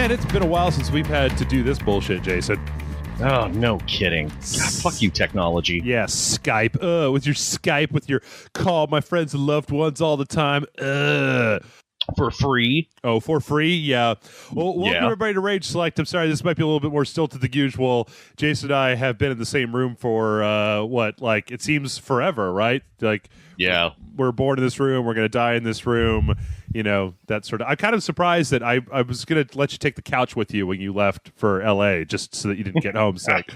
Man, it's been a while since we've had to do this bullshit, Jason. Oh, no kidding. God, fuck you, technology. Yeah, Skype. With your Skype, with your call my friends and loved ones all the time. For free? Oh, for free? Yeah. Well, welcome everybody to Rage Select. I'm sorry, this might be a little bit more stilted than usual. Jason and I have been in the same room for, it seems forever, right? Yeah. We're born in this room. We're going to die in this room. You know, that sort of... I'm kind of surprised that I was going to let you take the couch with you when you left for L.A., just so that you didn't get homesick.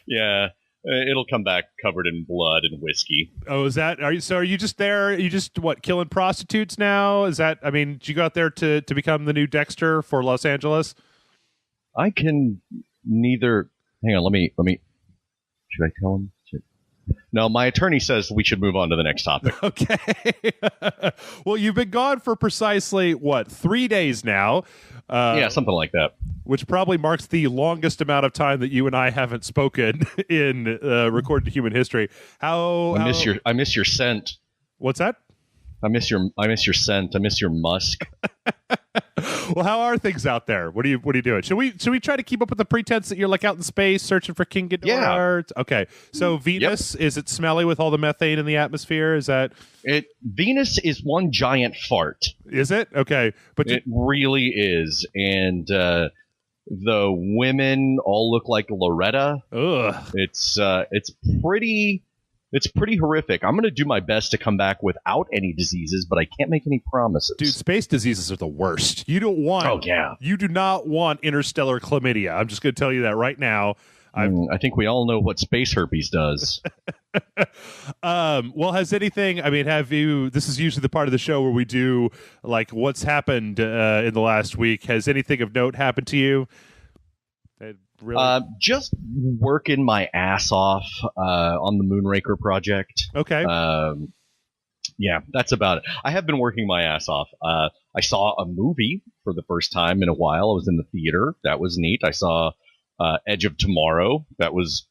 Yeah. It'll come back covered in blood and whiskey. Oh, is that... Are you just there? Are you just, killing prostitutes now? Is that... I mean, did you go out there to become the new Dexter for Los Angeles? I can neither... Hang on, let me... Should I tell him? No, my attorney says we should move on to the next topic. Okay. Well, you've been gone for precisely, 3 days now? Yeah, something like that. Which probably marks the longest amount of time that you and I haven't spoken in recorded human history. I miss your scent. What's that? I miss your scent. I miss your musk. Well, how are things out there? What are you doing? Should we try to keep up with the pretense that you're like out in space searching for King Ghidorah? Yeah. Okay. So Venus, is it smelly with all the methane in the atmosphere? Is that it? Venus is one giant fart. Is it? Okay. But it really is. And the women all look like Loretta. Ugh. It's pretty horrific. I'm going to do my best to come back without any diseases, but I can't make any promises. Dude, space diseases are the worst. You don't want... Oh, yeah. You do not want interstellar chlamydia. I'm just going to tell you that right now. I think we all know what space herpes does. Well, has anything... I mean, this is usually the part of the show where we do, what's happened in the last week. Has anything of note happened to you? Really? Just working my ass off on the Moonraker project. Okay. Yeah, that's about it. I have been working my ass off. I saw a movie for the first time in a while. I was in the theater. That was neat. I saw Edge of Tomorrow. That was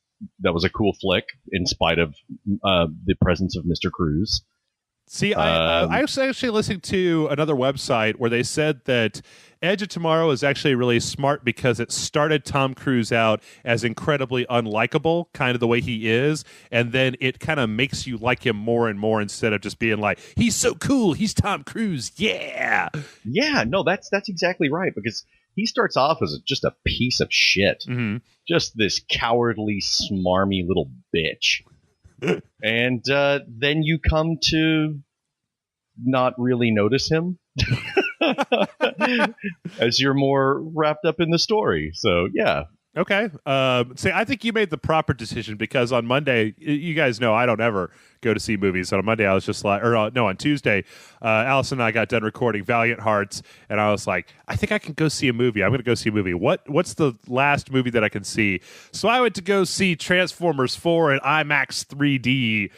a cool flick in spite of the presence of Mr. Cruz. See, I was actually listening to another website where they said that Edge of Tomorrow is actually really smart because it started Tom Cruise out as incredibly unlikable, kind of the way he is, and then it kind of makes you like him more and more instead of just being like, he's so cool, he's Tom Cruise, yeah! Yeah, no, that's exactly right, because he starts off as just a piece of shit. Mm-hmm. Just this cowardly, smarmy little bitch. And then you come to not really notice him as you're more wrapped up in the story. So, yeah. Okay. I think you made the proper decision because on Monday, you guys know I don't ever go to see movies. So on Monday, I was just like, on Tuesday, Allison and I got done recording Valiant Hearts, and I was like, I think I can go see a movie. I'm going to go see a movie. What's the last movie that I can see? So I went to go see Transformers 4 in IMAX 3D.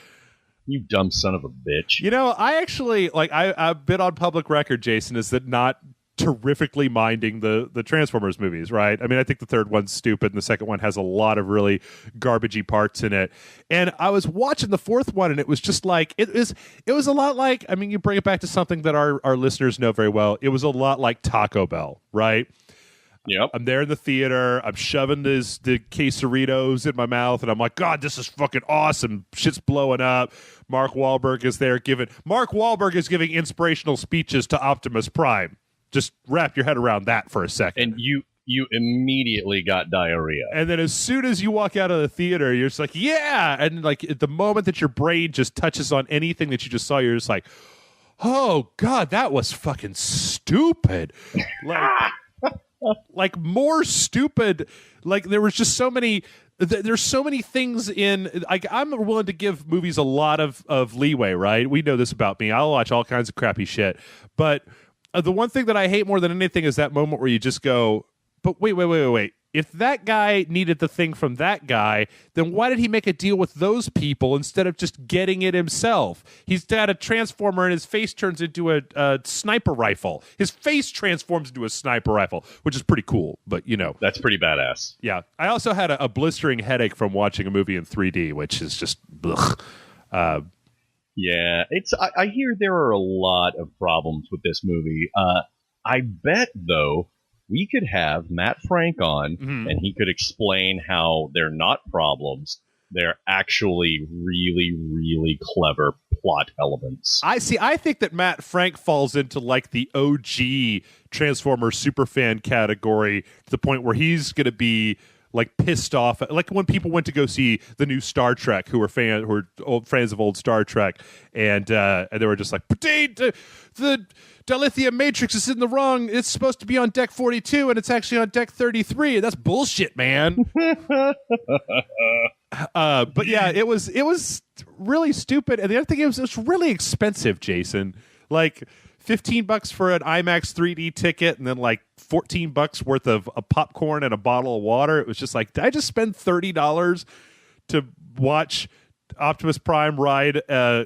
You dumb son of a bitch. You know, I actually, I've been on public record, Jason, is that not terrifically minding the Transformers movies, right? I mean, I think the third one's stupid and the second one has a lot of really garbagey parts in it. And I was watching the fourth one and it was just like, it was a lot like, I mean, you bring it back to something that our listeners know very well. It was a lot like Taco Bell, right? Yep. I'm there in the theater. I'm shoving the quesaritos in my mouth, and I'm like, God, this is fucking awesome. Shit's blowing up. Mark Wahlberg is giving inspirational speeches to Optimus Prime. Just wrap your head around that for a second. And you immediately got diarrhea. And then as soon as you walk out of the theater, you're just like, yeah. And at the moment that your brain just touches on anything that you just saw, you're just like, oh God, that was fucking stupid. Like more stupid. Like there was just so many. There's so many things in. Like I'm willing to give movies a lot of leeway, right? We know this about me. I'll watch all kinds of crappy shit. But the one thing that I hate more than anything is that moment where you just go, but wait. If that guy needed the thing from that guy, then why did he make a deal with those people instead of just getting it himself? He's got a transformer and his face turns into a sniper rifle. His face transforms into a sniper rifle, which is pretty cool, but you know. That's pretty badass. Yeah. I also had a blistering headache from watching a movie in 3D, which is just, ugh. Yeah, I hear there are a lot of problems with this movie. I bet, though, we could have Matt Frank on, and he could explain how they're not problems. They're actually really, really clever plot elements. I think that Matt Frank falls into like the OG Transformers superfan category to the point where he's going to be like pissed off, like when people went to go see the new Star Trek, who were old fans of old Star Trek, and they were just like, the dilithium matrix is in the wrong. It's supposed to be on deck 42, and it's actually on deck 33. That's bullshit, man. But yeah, it was really stupid, and the other thing is, it was really expensive, Jason. Like $15 for an IMAX 3D ticket, and then like $14 worth of a popcorn and a bottle of water. It was just like, did I just spend $30 to watch Optimus Prime ride a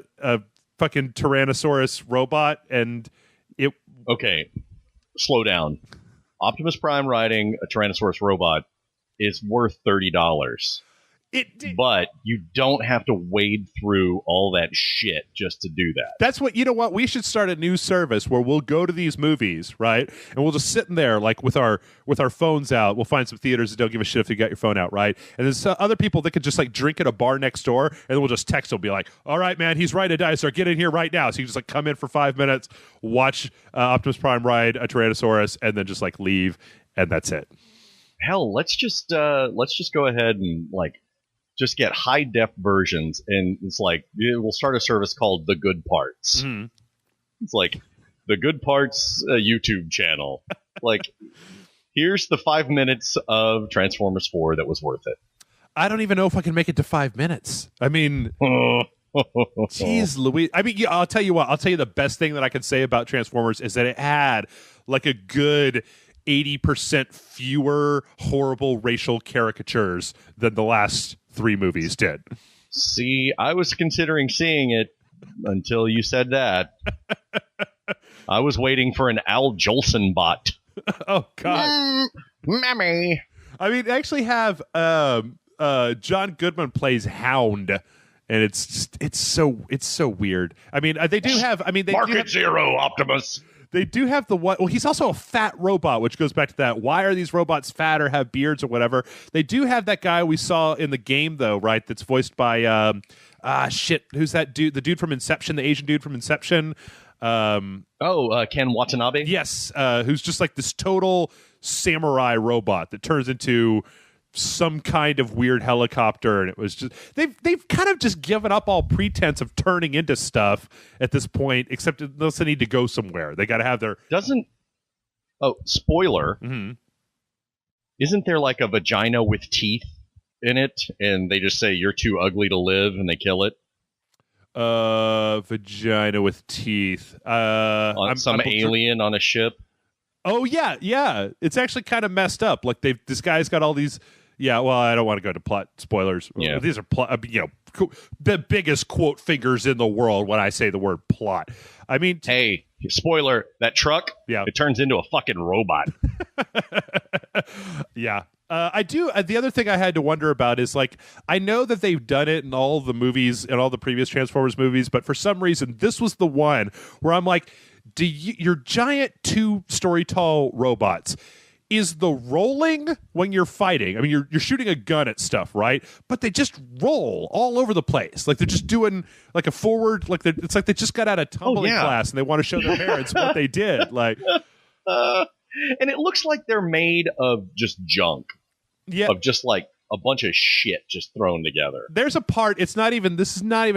fucking Tyrannosaurus robot? And it okay, slow down. Optimus Prime riding a Tyrannosaurus robot is worth $30. But you don't have to wade through all that shit just to do that. That's what, you know what? We should start a new service where we'll go to these movies, right? And we'll just sit in there like with our phones out. We'll find some theaters that don't give a shit if you got your phone out, right? And there's other people that could just like drink at a bar next door, and then we'll just text them, be like, all right, man, he's right a dicer, get in here right now. So you just like come in for 5 minutes, watch Optimus Prime ride a Tyrannosaurus, and then just like leave, and that's it. Hell, let's just go ahead and like just get high def versions, and it's like we'll start a service called The Good Parts. Mm-hmm. It's like The Good Parts YouTube channel. Like, here's the 5 minutes of Transformers 4 that was worth it. I don't even know if I can make it to 5 minutes. I mean, jeez Louise. I mean, yeah, I'll tell you what. I'll tell you the best thing that I can say about Transformers is that it had like a good 80% fewer horrible racial caricatures than the last 3 movies did. See, I was considering seeing it until you said that. I was waiting for an Al Jolson bot. Oh, God. Mammy. I mean, they actually have John Goodman plays Hound, and it's so weird. I mean, they do have... I mean, they Market Zero, Optimus. They do have the one. Well, he's also a fat robot, which goes back to that. Why are these robots fat or have beards or whatever? They do have that guy we saw in the game, though, right? That's voiced by who's that dude? The dude from Inception, the Asian dude from Inception. Ken Watanabe. Yes, who's just like this total samurai robot that turns into some kind of weird helicopter, and it was just they've kind of just given up all pretense of turning into stuff at this point, except unless they need to go somewhere. They got to have their spoiler. Mm-hmm. Isn't there like a vagina with teeth in it, and they just say you're too ugly to live, and they kill it? Vagina with teeth. On some alien on a ship. Oh yeah. It's actually kind of messed up. Like this guy's got all these. Yeah, well, I don't want to go into plot spoilers. Yeah. These are the biggest quote fingers in the world when I say the word plot. I mean, hey, spoiler, that truck, it turns into a fucking robot. Yeah. I do. The other thing I had to wonder about is, like, I know that they've done it in all the movies and all the previous Transformers movies, but for some reason, this was the one where I'm like, your giant 2-story tall robots, is the rolling when you're fighting? I mean, you're shooting a gun at stuff, right? But they just roll all over the place. Like they're just doing like a forward, like it's like they just got out of tumbling class and they want to show their parents what they did. Like, and it looks like they're made of just junk. Yeah, of just like a bunch of shit just thrown together. There's a part, this is not even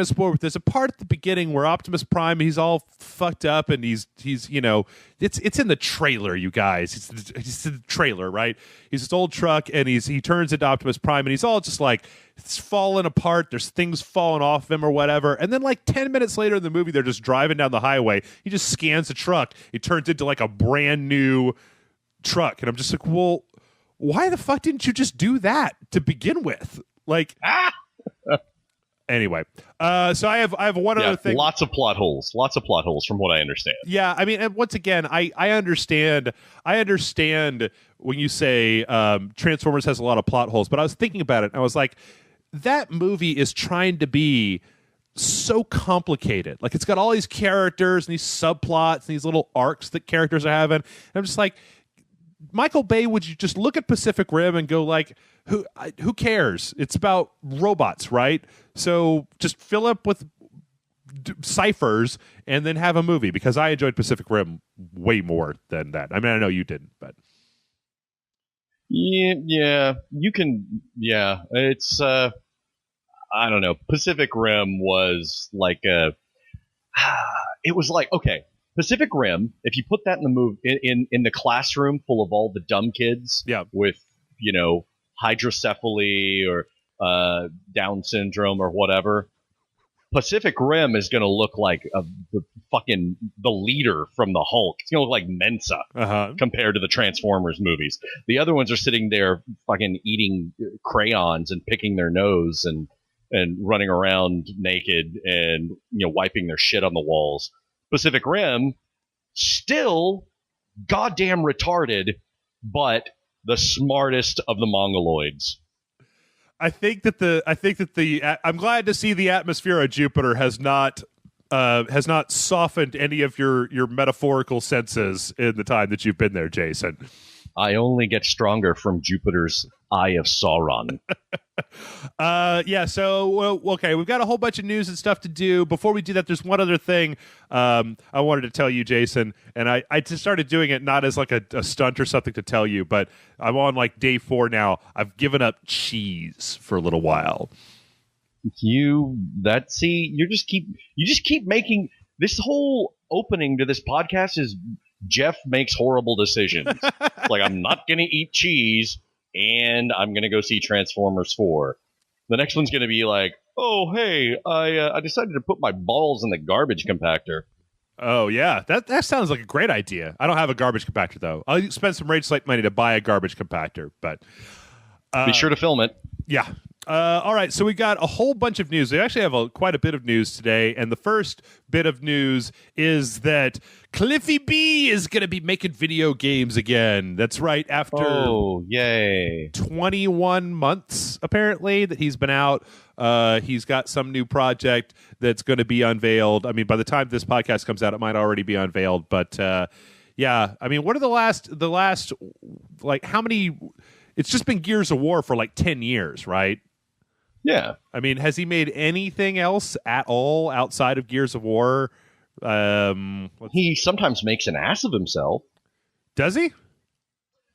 a spoiler, but there's a part at the beginning where Optimus Prime, he's all fucked up and he's it's in the trailer, you guys. It's in the trailer, right? He's this old truck and he turns into Optimus Prime and he's all just like, it's falling apart. There's things falling off him or whatever. And then like 10 minutes later in the movie, they're just driving down the highway. He just scans the truck. It turns into like a brand new truck. And I'm just like, well, why the fuck didn't you just do that to begin with? Like, anyway. So I have one other thing. Lots of plot holes from what I understand. Yeah, I mean, and once again, I understand when you say Transformers has a lot of plot holes, but I was thinking about it and I was like, that movie is trying to be so complicated. Like, it's got all these characters and these subplots and these little arcs that characters are having. And I'm just like, Michael Bay, would you just look at Pacific Rim and go like, who cares? It's about robots, right? So just fill up with ciphers and then have a movie, because I enjoyed Pacific Rim way more than that. I mean, I know you didn't, but yeah, you can. Yeah, it's I don't know. Pacific Rim was like it was like, okay, Pacific Rim. If you put that in the movie in the classroom full of all the dumb kids, with hydrocephaly or Down syndrome or whatever, Pacific Rim is going to look like the leader from the Hulk. It's going to look like Mensa compared to the Transformers movies. The other ones are sitting there fucking eating crayons and picking their nose and running around naked and wiping their shit on the walls. Pacific Rim, still goddamn retarded, but the smartest of the Mongoloids. I'm glad to see the atmosphere of Jupiter has not softened any of your metaphorical senses in the time that you've been there, Jason. I only get stronger from Jupiter's Eye of Sauron. Okay, we've got a whole bunch of news and stuff to do. Before we do that, there's one other thing I wanted to tell you, Jason, and I just started doing it not as like a stunt or something to tell you, but I'm on like day 4 now. I've given up cheese for a little while. You just keep making this whole opening to this podcast is Jeff makes horrible decisions. Like, I'm not going to eat cheese, and I'm going to go see Transformers 4. The next one's going to be like, oh, hey, I decided to put my balls in the garbage compactor. Oh, yeah. That sounds like a great idea. I don't have a garbage compactor, though. I'll spend some Rage Slate money to buy a garbage compactor, but... be sure to film it. Yeah. All right, so we got a whole bunch of news. We actually have quite a bit of news today, and the first bit of news is that CliffyB is going to be making video games again. That's right, after 21 months, apparently, that he's been out. He's got some new project that's going to be unveiled. I mean, by the time this podcast comes out, it might already be unveiled, but yeah. I mean, what are the last, like, how many... It's just been Gears of War for like 10 years, right? Yeah. I mean, has he made anything else at all outside of Gears of War? He sometimes makes an ass of himself. Does he?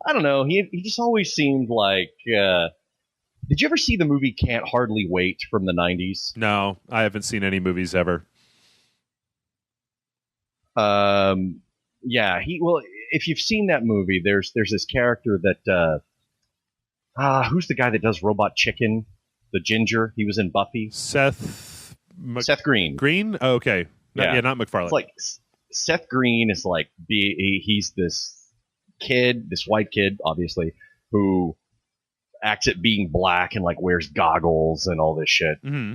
I don't know. He just always seemed like... did you ever see the movie Can't Hardly Wait from the 90s? No, I haven't seen any movies ever. Yeah. If you've seen that movie, there's this character that... who's the guy that does Robot Chicken? The ginger. He was in Buffy. Seth Green. Green? Oh, okay. Not MacFarlane. It's like Seth Green is like he's this kid, this white kid, obviously, who acts at being black and like wears goggles and all this shit. Mm-hmm.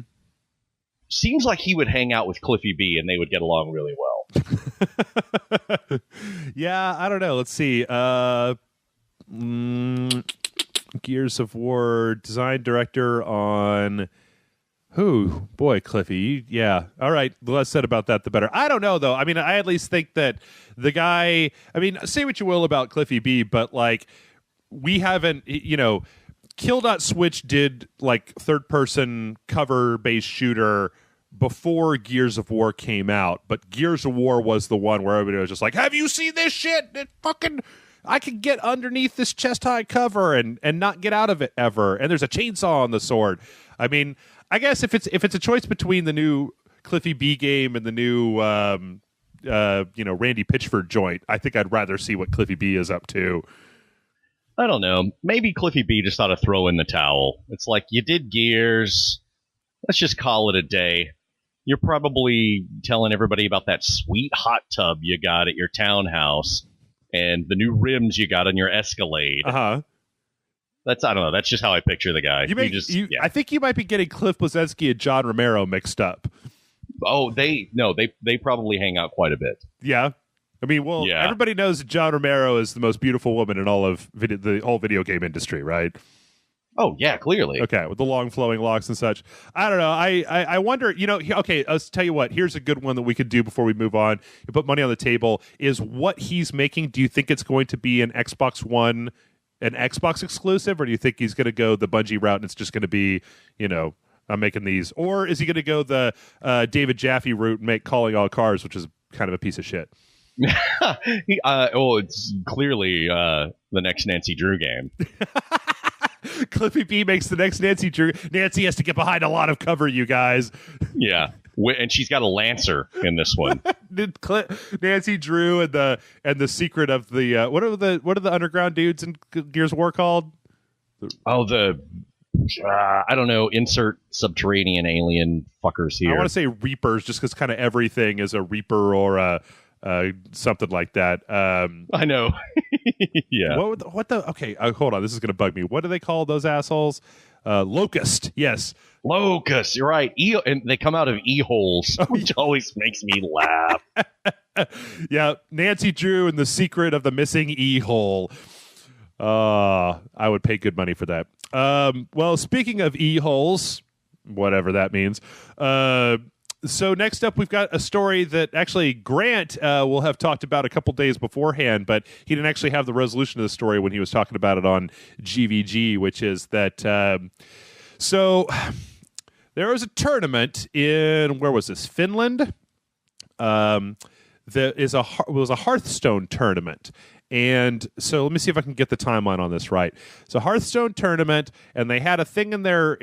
Seems like he would hang out with CliffyB and they would get along really well. Yeah, I don't know. Let's see. Gears of War design director on who? Boy, Cliffy. Yeah. All right. The less said about that, the better. I don't know, though. I mean, I at least think that the guy, I mean, say what you will about CliffyB, but like, we haven't, Kill.Switch did like third-person cover-based shooter before Gears of War came out, but Gears of War was the one where everybody was just like, have you seen this shit? I could get underneath this chest-high cover and not get out of it ever. And there's a chainsaw on the sword. I mean, I guess if it's a choice between the new CliffyB game and the new Randy Pitchford joint, I think I'd rather see what CliffyB is up to. I don't know. Maybe CliffyB just ought to throw in the towel. It's like, you did Gears. Let's just call it a day. You're probably telling everybody about that sweet hot tub you got at your townhouse and the new rims you got on your Escalade. Uh-huh. I don't know. That's just how I picture the guy. I think you might be getting Cliff Bleszinski and John Romero mixed up. Oh, they probably hang out quite a bit. Yeah. I mean, everybody knows that John Romero is the most beautiful woman in all of the whole video game industry, right? Oh yeah, clearly. Okay, with the long flowing locks and such. I don't know. I wonder. Okay. Let's tell you what. Here's a good one that we could do before we move on. You put money on the table. Is what he's making. Do you think it's going to be an Xbox One, an Xbox exclusive, or do you think he's going to go the Bungie route and it's just going to be, I'm making these, or is he going to go the David Jaffe route and make Calling All Cars, which is kind of a piece of shit? It's clearly the next Nancy Drew game. CliffyB makes the next Nancy Drew. Nancy has to get behind a lot of cover, you guys. Yeah, and she's got a Lancer in this one. Nancy Drew and the secret of the what are the underground dudes in Gears of War called? Oh, I don't know. Insert subterranean alien fuckers here. I want to say Reapers, just because kind of everything is a Reaper or a something like that. I know. Yeah. Okay, hold on. This is going to bug me. What do they call those assholes? Locust. Yes. Locust. You're right. And they come out of e-holes, which always makes me laugh. Yeah. Nancy Drew and the secret of the missing e-hole. I would pay good money for that. Well, speaking of e-holes, whatever that means, so next up, we've got a story that actually Grant will have talked about a couple days beforehand, but he didn't actually have the resolution of the story when he was talking about it on GVG, which is that so there was a tournament in, where was this, Finland? That was a Hearthstone tournament. And so let me see if I can get the timeline on this right. So Hearthstone tournament, and they had a thing in their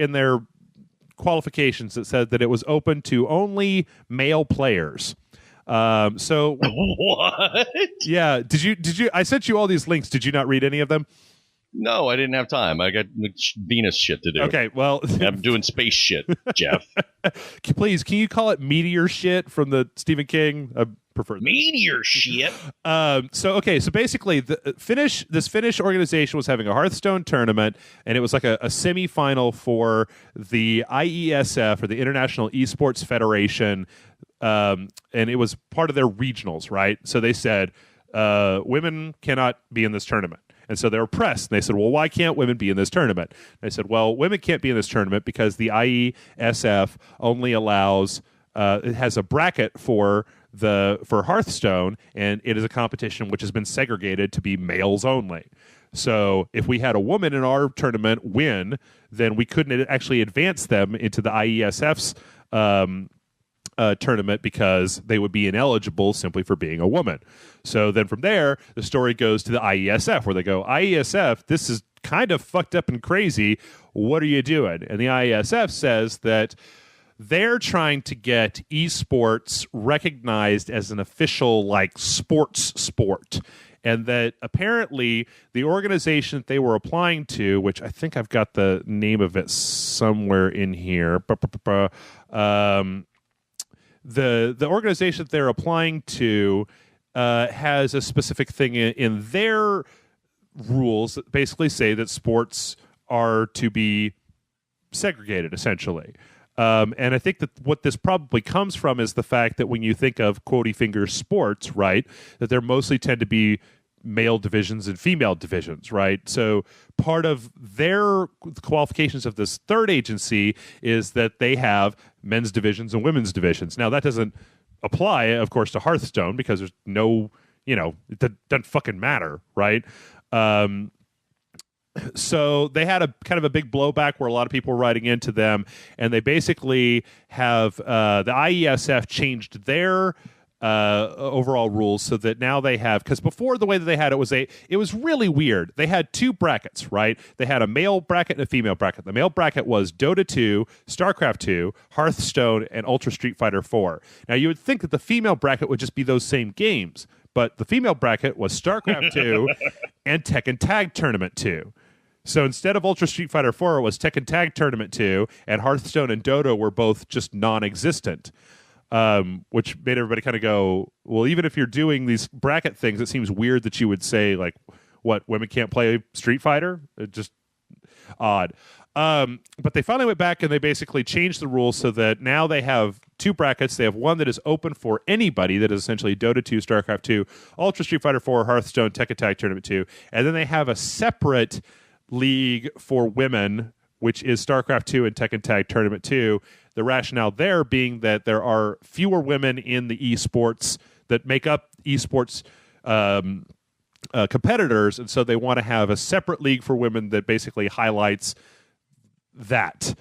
qualifications that said that it was open to only male players. So what? Yeah, did you? I sent you all these links. Did you not read any of them? No, I didn't have time. I got Venus shit to do. Okay, well, I'm doing space shit, Jeff. Please, can you call it meteor shit from the Stephen King? I prefer that. Meteor shit. So basically, this Finnish organization was having a Hearthstone tournament, and it was like a semifinal for the IESF, or the International Esports Federation, and it was part of their regionals, right? So they said women cannot be in this tournament. And so they were pressed, and they said, well, why can't women be in this tournament? And they said, well, women can't be in this tournament because the IESF only allows, it has a bracket for Hearthstone, and it is a competition which has been segregated to be males only. So if we had a woman in our tournament win, then we couldn't actually advance them into the IESF's tournament because they would be ineligible simply for being a woman. So then from there, the story goes to the IESF, where they go, IESF, this is kind of fucked up and crazy. What are you doing? And the IESF says that they're trying to get esports recognized as an official, sports sport. And that apparently the organization that they were applying to, which I think I've got the name of it somewhere in here, the organization that they're applying to has a specific thing in their rules that basically say that sports are to be segregated, essentially. And I think that what this probably comes from is the fact that when you think of quotey finger sports, right, that there mostly tend to be male divisions and female divisions, right? So part of their qualifications of this third agency is that they have men's divisions and women's divisions. Now, that doesn't apply, of course, to Hearthstone because there's no, it doesn't fucking matter, right? So they had a kind of a big blowback where a lot of people were writing into them, and they basically have the IESF changed their overall rules so that now they have, because before the way that they had it was really weird. They had two brackets, right? They had a male bracket and a female bracket. The male bracket was Dota 2, StarCraft 2, Hearthstone, and Ultra Street Fighter 4. Now you would think that the female bracket would just be those same games, but the female bracket was StarCraft 2 and Tekken Tag Tournament 2. So instead of Ultra Street Fighter 4, it was Tekken Tag Tournament 2, and Hearthstone and Dota were both just non-existent. Which made everybody kind of go, well, even if you're doing these bracket things, it seems weird that you would say, what, women can't play Street Fighter? It's just odd. But they finally went back and they basically changed the rules so that now they have two brackets. They have one that is open for anybody, that is essentially Dota 2, StarCraft 2, Ultra Street Fighter 4, Hearthstone, Tekken Tag Tournament 2, and then they have a separate league for women, which is StarCraft 2 and Tekken Tag Tournament 2. The rationale there being that there are fewer women in the esports that make up esports competitors, and so they want to have a separate league for women that basically highlights that,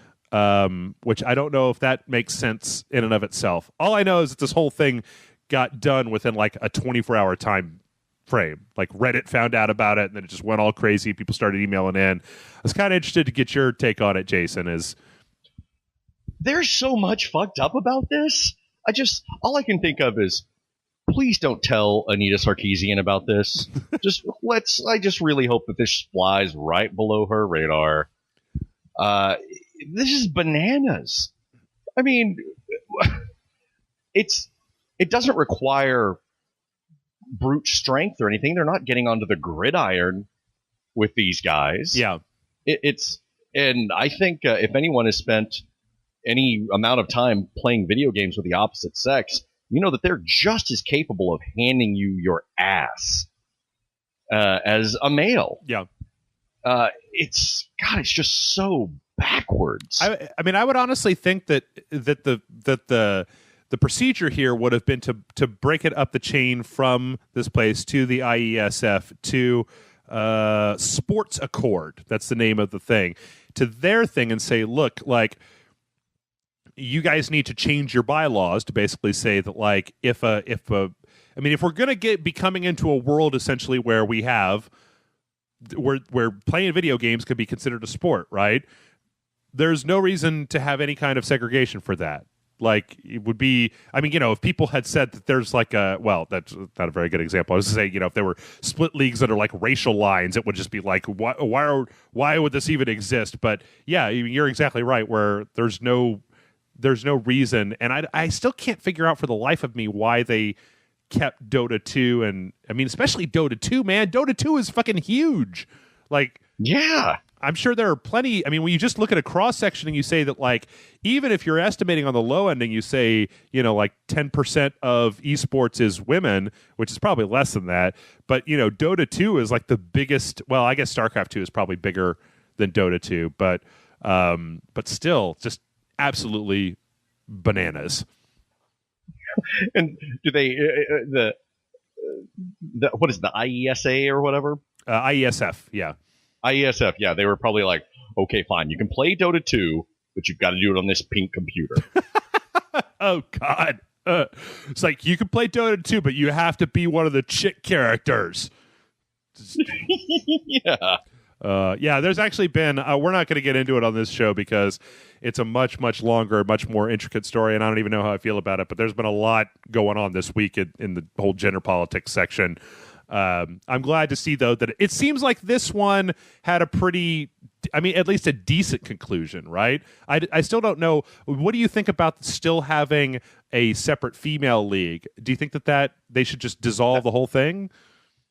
which I don't know if that makes sense in and of itself. All I know is that this whole thing got done within like a 24-hour time frame. Like Reddit found out about it, and then it just went all crazy. People started emailing in. I was kind of interested to get your take on it, Jason. There's so much fucked up about this. All I can think of is, please don't tell Anita Sarkeesian about this. I just really hope that this flies right below her radar. This is bananas. I mean, it doesn't require brute strength or anything. They're not getting onto the gridiron with these guys. Yeah. And I think if anyone has spent any amount of time playing video games with the opposite sex, you know that they're just as capable of handing you your ass as a male. Yeah. It's just so backwards. I mean, I would honestly think that the procedure here would have been to break it up the chain from this place to the IESF to Sports Accord. That's the name of the thing. To their thing and say, look, like, you guys need to change your bylaws to basically say that, like, if we're going to be coming into a world essentially where where playing video games could be considered a sport, right? There's no reason to have any kind of segregation for that. Like, it would be, I mean, if people had said that there's like that's not a very good example. I was going to say, if there were split leagues under like racial lines, it would just be like, why would this even exist? But yeah, you're exactly right, where there's no reason, and I still can't figure out for the life of me why they kept Dota 2, and I mean, especially Dota 2, man. Dota 2 is fucking huge. Like, yeah. I'm sure there are plenty. I mean, when you just look at a cross-section and you say that, like, even if you're estimating on the low end and you say, like 10% of esports is women, which is probably less than that, but, Dota 2 is like the biggest. Well, I guess StarCraft 2 is probably bigger than Dota 2, but still, just absolutely bananas. And do they what is the IESA or whatever? IESF, yeah. IESF, yeah. They were probably like, okay, fine, you can play Dota 2, but you've got to do it on this pink computer. Oh, God. It's like, you can play Dota 2, but you have to be one of the chick characters. Yeah. Yeah, there's actually been, we're not going to get into it on this show because it's a much, much longer, much more intricate story, and I don't even know how I feel about it, but there's been a lot going on this week in the whole gender politics section. I'm glad to see, though, that it seems like this one had a pretty, at least a decent conclusion, right? I still don't know. What do you think about still having a separate female league? Do you think that they should just dissolve the whole thing?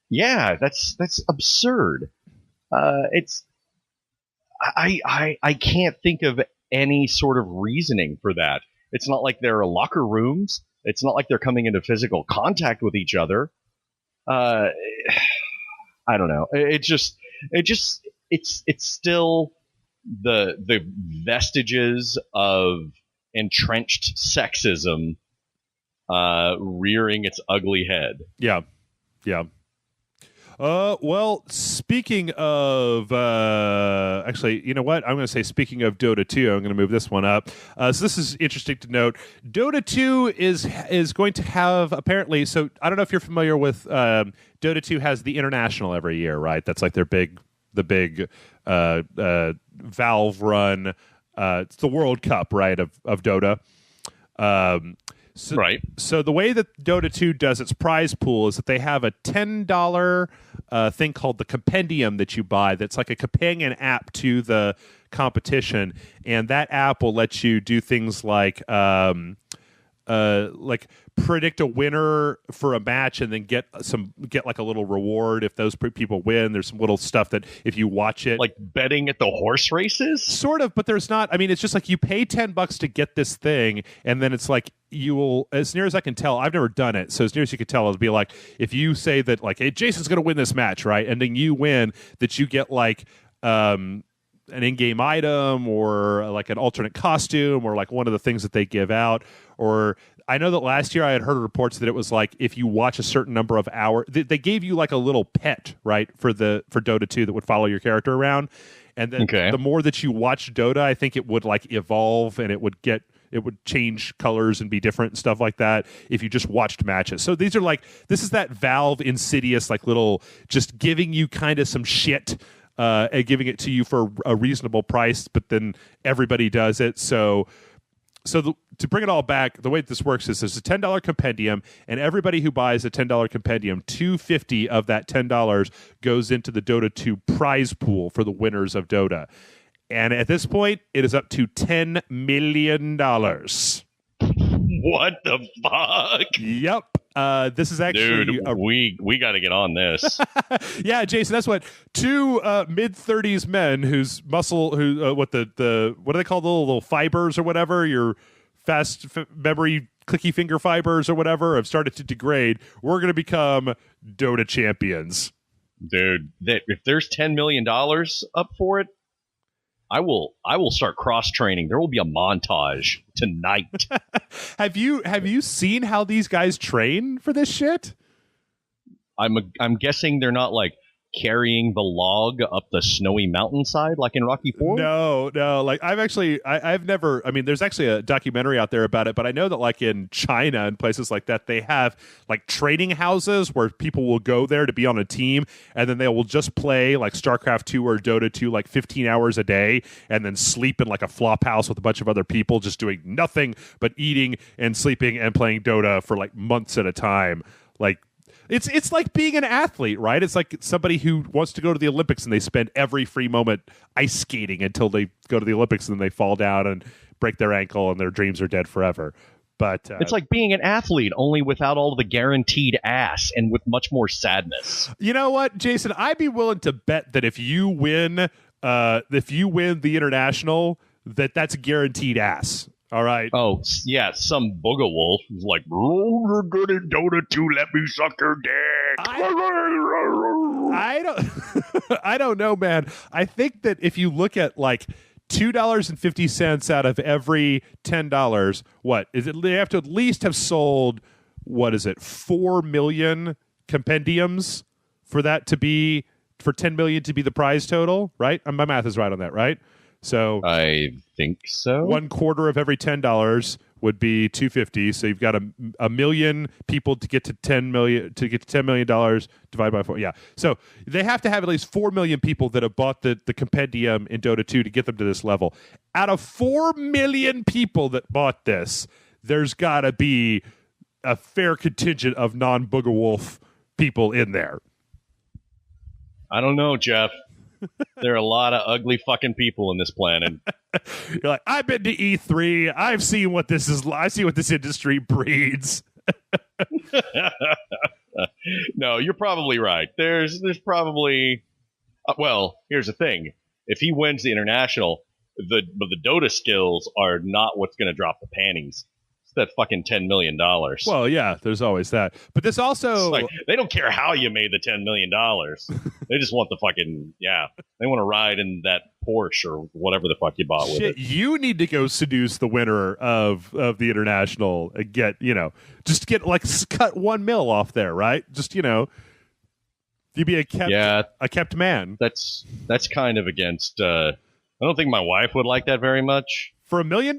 Yeah, that's absurd. I can't think of any sort of reasoning for that. It's not like there are locker rooms. It's not like they're coming into physical contact with each other. I don't know. It's still the vestiges of entrenched sexism rearing its ugly head. Yeah. Yeah. Well, speaking of, actually, you know what? I'm going to say, speaking of Dota 2, I'm going to move this one up. So this is interesting to note. Dota 2 is going to have, apparently, so I don't know if you're familiar with, Dota 2 has the International every year, right? That's like the big Valve run, it's the World Cup, right, of Dota. Right. So the way that Dota 2 does its prize pool is that they have a $10 thing called the Compendium that you buy that's like a companion app to the competition, and that app will let you do things like predict a winner for a match and then get like a little reward if those people win. There's some little stuff that if you watch it, like betting at the horse races, sort of, but there's not. I mean, it's just like you pay $10 to get this thing, and then it's like you will, as near as I can tell, I've never done it, so as near as you can tell, it'll be like if you say that, like, hey, Jason's going to win this match, right, and then you win, that you get like an in-game item or like an alternate costume or like one of the things that they give out. Or I know that last year I had heard reports that it was like if you watch a certain number of hours, they gave you like a little pet, right, for Dota 2 that would follow your character around. And then the more that you watch Dota, I think it would like evolve and it would change colors and be different and stuff like that if you just watched matches. So this is that Valve insidious like little just giving you kind of some shit and giving it to you for a reasonable price, but then everybody does it. So to bring it all back, the way this works is there's a $10 compendium, and everybody who buys a $10 compendium, $250 of that $10 goes into the Dota 2 prize pool for the winners of Dota. And at this point, it is up to $10 million. What the fuck? Yep. This is actually... Dude, we got to get on this. Yeah, Jason, that's what two mid-30s men whose muscle... what do they call the little fibers or whatever? Your memory clicky finger fibers or whatever have started to degrade. We're going to become Dota champions. Dude, if there's $10 million up for it, I will start cross-training. There will be a montage tonight. Have you seen how these guys train for this shit? I'm guessing they're not like carrying the log up the snowy mountainside like in Rocky IV? No. Like I've never. I mean, there's actually a documentary out there about it, but I know that like in China and places like that, they have like training houses where people will go there to be on a team, and then they will just play like StarCraft 2 or Dota 2 like 15 hours a day, and then sleep in like a flop house with a bunch of other people, just doing nothing but eating and sleeping and playing Dota for like months at a time. Like. It's like being an athlete, right? It's like somebody who wants to go to the Olympics and they spend every free moment ice skating until they go to the Olympics and then they fall down and break their ankle and their dreams are dead forever. But it's like being an athlete, only without all the guaranteed ass and with much more sadness. You know what, Jason? I'd be willing to bet that if you win the international, that's guaranteed ass. All right. Oh, yeah, some booga wolf is like, oh, you're good at Dota 2, let me suck your dick. I don't know, man. I think that if you look at like $2.50 out of every $10, what is it? They have to at least have sold, 4 million compendiums for that to be, for 10 million to be the prize total, right? My math is right on that, right? So I think so. 1/4 of every $10 would be $250. So you've got a million people to get to $10 million divided by 4. Yeah. So they have to have at least 4 million people that have bought the compendium in Dota 2 to get them to this level. Out of 4 million people that bought this, there's got to be a fair contingent of non-Booger Wolf people in there. I don't know, Jeff. There are a lot of ugly fucking people in this planet. You're like, I've been to E3. I've seen what this is. I see what this industry breeds. No, you're probably right. There's probably. Well, here's the thing: if he wins the international, the Dota skills are not what's going to drop the panties. That fucking $10 million. Well, yeah, there's always that. But this also... Like, they don't care how you made the $10 million. They just want the fucking... Yeah. They want to ride in that Porsche or whatever the fuck you bought with it. You need to go seduce the winner of the international and get, just get, like, cut $1 million off there, right? Just, you'd be a kept man. That's kind of against... I don't think my wife would like that very much. For $1 million?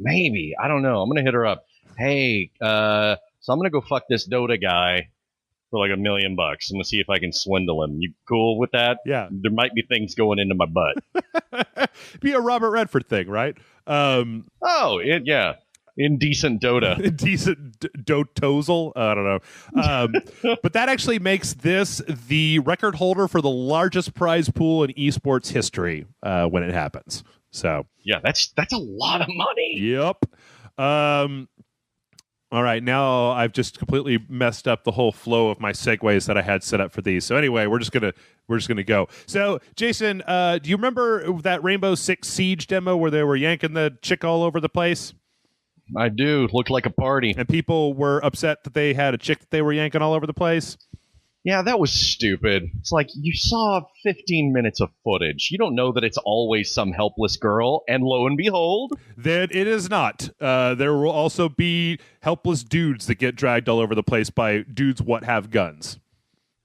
Maybe. I don't know. I'm going to hit her up. Hey, so I'm going to go fuck this Dota guy for like $1 million. I'm going to see if I can swindle him. You cool with that? Yeah. There might be things going into my butt. Be a Robert Redford thing, right? Yeah. Indecent Dota. Indecent Dotozal? I don't know. But that actually makes this the record holder for the largest prize pool in esports history when it happens. So yeah, that's a lot of money. Yep. All right, now I've just completely messed up the whole flow of my segues that I had set up for these. So anyway, we're just gonna go. So Jason, do you remember that Rainbow Six Siege demo where they were yanking the chick all over the place? I do. Looked like a party, and people were upset that they had a chick that they were yanking all over the place. Yeah, that was stupid. It's like you saw 15 minutes of footage. You don't know that it's always some helpless girl, and lo and behold, That it is not. There will also be helpless dudes that get dragged all over the place by dudes what have guns.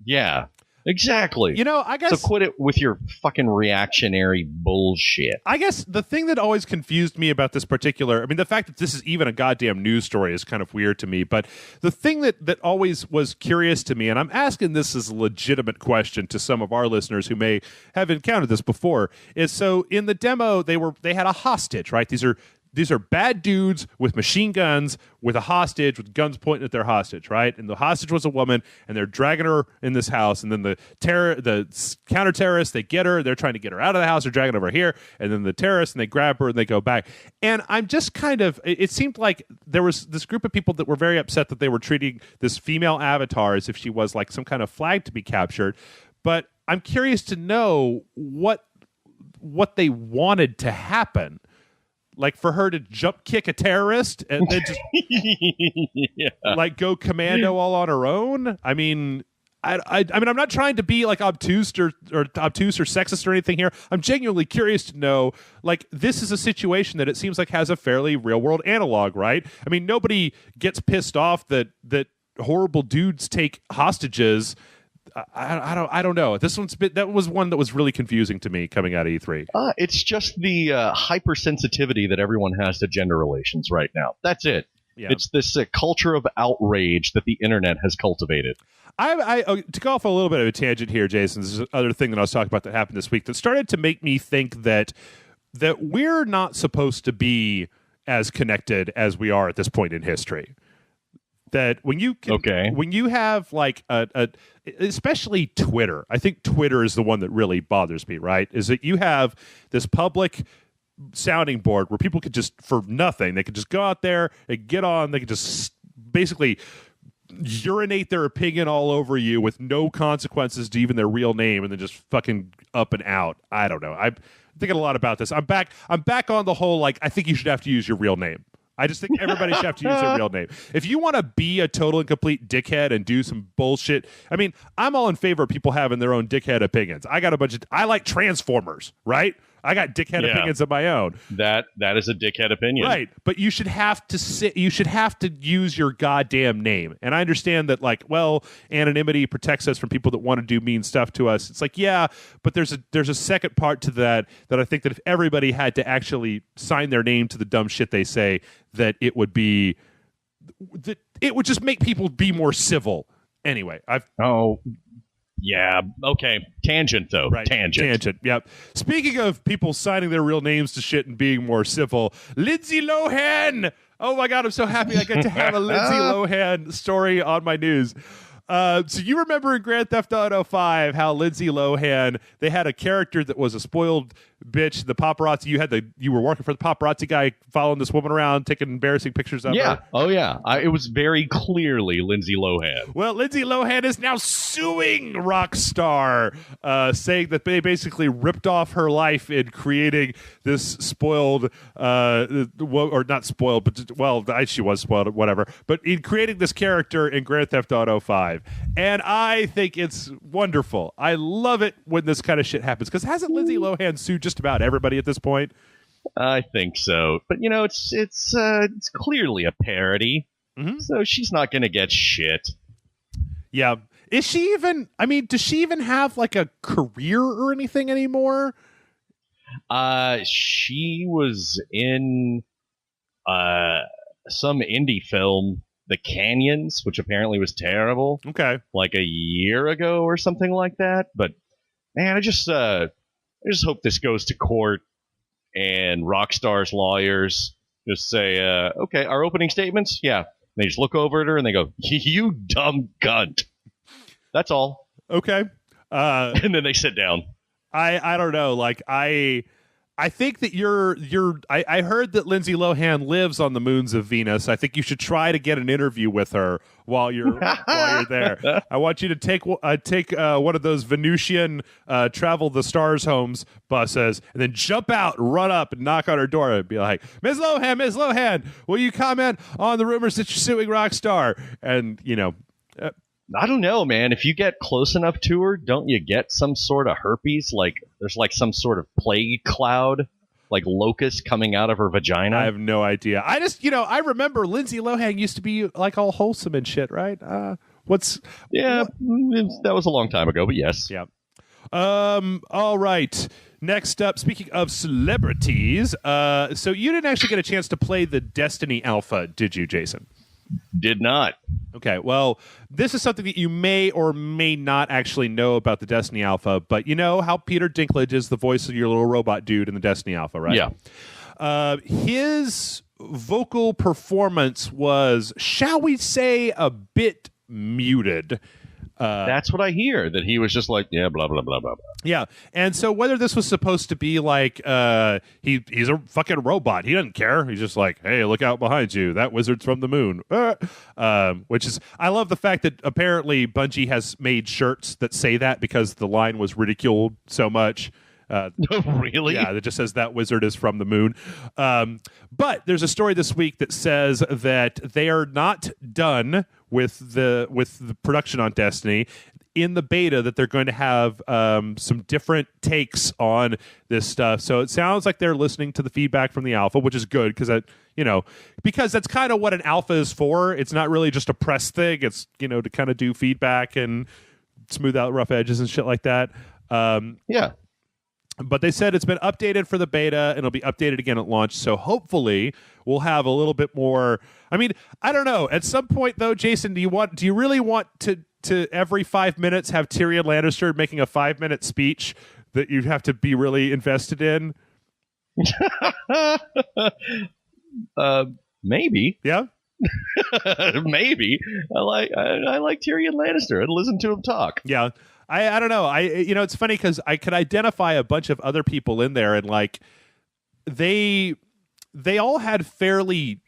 yeah, exactly. You know, I guess. So quit it with your fucking reactionary bullshit. I guess the thing that always confused me about this particular, I mean, the fact that this is even a goddamn news story is kind of weird to me, but the thing that always was curious to me, and I'm asking this as a legitimate question to some of our listeners who may have encountered this before, is so in the demo, they had a hostage, right? These are bad dudes with machine guns with a hostage with guns pointing at their hostage, right? And the hostage was a woman, and they're dragging her in this house. And then the counter-terrorists, they get her. They're trying to get her out of the house. They're dragging her over here. And then the terrorists, and they grab her, and they go back. And I'm just kind of... It seemed like there was this group of people that were very upset that they were treating this female avatar as if she was like some kind of flag to be captured. But I'm curious to know what they wanted to happen. Like for her to jump kick a terrorist and then just like go commando all on her own. I mean, I mean, I'm not trying to be like obtuse or sexist or anything here. I'm genuinely curious to know, like, this is a situation that it seems like has a fairly real world analog, right? I mean, nobody gets pissed off that horrible dudes take hostages. I don't know. That was one that was really confusing to me coming out of E3. It's just the hypersensitivity that everyone has to gender relations right now. That's it. Yeah. It's this culture of outrage that the internet has cultivated. To go off a little bit of a tangent here, Jason, this is another thing that I was talking about that happened this week that started to make me think that we're not supposed to be as connected as we are at this point in history. That when you have like especially Twitter, I think Twitter is the one that really bothers me, right? Is that you have this public sounding board where people could just, for nothing, they could just go out there and get on, they could just basically urinate their opinion all over you with no consequences to even their real name, and then just fucking up and out. I don't know. I'm thinking a lot about this. I'm back on the whole, like, I think you should have to use your real name. I just think everybody should have to use their real name. If you want to be a total and complete dickhead and do some bullshit, I mean, I'm all in favor of people having their own dickhead opinions. I like Transformers, right? I got dickhead opinions of my own. That is a dickhead opinion, right? But you should have to you should have to use your goddamn name. And I understand that, like, well, anonymity protects us from people that want to do mean stuff to us. It's like, yeah, but there's a second part to that I think that if everybody had to actually sign their name to the dumb shit they say, that it would just make people be more civil. Anyway, yeah, okay. Tangent, though. Right. Tangent, yep. Speaking of people signing their real names to shit and being more civil, Lindsay Lohan! Oh my God, I'm so happy I get to have a Lindsay Lohan story on my news. So you remember in Grand Theft Auto 5 how Lindsay Lohan, they had a character that was a spoiled bitch, the paparazzi, you were working for the paparazzi guy following this woman around, taking embarrassing pictures of her. Oh yeah. It was very clearly Lindsay Lohan. Well, Lindsay Lohan is now suing Rockstar, saying that they basically ripped off her life in creating this spoiled, or not spoiled, but she was spoiled, whatever, but in creating this character in Grand Theft Auto 5. And I think it's wonderful. I love it when this kind of shit happens, because hasn't Lindsay Lohan sued just about everybody at this point? I think so, but you know, it's clearly a parody, so she's not going to get shit. Yeah, is she even? I mean, does she even have like a career or anything anymore? She was in some indie film, The Canyons, which apparently was terrible. Okay, like a year ago or something like that. But man, I just hope this goes to court and Rockstar's lawyers just say, okay, our opening statements, yeah. And they just look over at her and they go, "You dumb cunt." That's all. Okay. And then they sit down. I don't know. Like I think that I heard that Lindsay Lohan lives on the moons of Venus. I think you should try to get an interview with her while you're there. I want you to take one of those Venusian travel the stars homes buses and then jump out, run up, and knock on her door and be like, Ms. Lohan, will you comment on the rumors that you're suing Rockstar? And, you know, I don't know, man. If you get close enough to her, don't you get some sort of herpes? Like there's like some sort of plague cloud, like locust coming out of her vagina. I have no idea. I just, I remember Lindsay Lohan used to be like all wholesome and shit, right? That was a long time ago, but yes. Yeah. All right. Next up, speaking of celebrities, so you didn't actually get a chance to play the Destiny Alpha, did you, Jason? Did not. Okay, well, this is something that you may or may not actually know about the Destiny Alpha, but you know how Peter Dinklage is the voice of your little robot dude in the Destiny Alpha, right? Yeah. His vocal performance was, shall we say, a bit muted. That's what I hear, that he was just like, yeah, blah, blah, blah, blah, blah. Yeah, and so whether this was supposed to be like he's a fucking robot, he doesn't care. He's just like, hey, look out behind you, that wizard's from the moon. Which is, I love the fact that apparently Bungie has made shirts that say that because the line was ridiculed so much. Really? Yeah, that just says that wizard is from the moon. But there's a story this week that says that they are not done with the production on Destiny. In the beta, that they're going to have some different takes on this stuff. So it sounds like they're listening to the feedback from the alpha, which is good because because that's kind of what an alpha is for. It's not really just a press thing. It's to kind of do feedback and smooth out rough edges and shit like that. Yeah. But they said it's been updated for the beta and it'll be updated again at launch. So hopefully we'll have a little bit more. I mean, I don't know. At some point though, Jason, do you really want to every 5 minutes have Tyrion Lannister making a 5-minute speech that you have to be really invested in? Maybe. Yeah. Maybe. I like Tyrion Lannister. I'd listen to him talk. Yeah. I don't know. It's funny because I could identify a bunch of other people in there, and like they all had fairly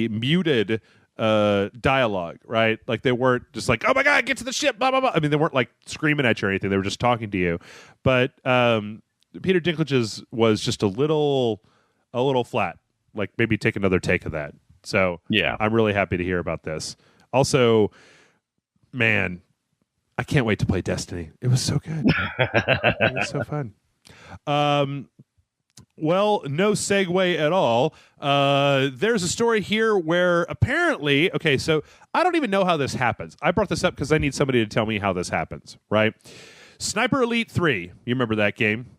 muted dialogue, right? Like they weren't just like, oh my god, get to the ship, blah blah blah. I mean, they weren't like screaming at you or anything. They were just talking to you. But Peter Dinklage's was just a little flat. Like maybe take another take of that. So yeah, I'm really happy to hear about this. Also, man, I can't wait to play Destiny. It was so good. It was so fun. Well, no segue at all. There's a story here where apparently, okay, so I don't even know how this happens. I brought this up because I need somebody to tell me how this happens, right? Sniper Elite 3, you remember that game?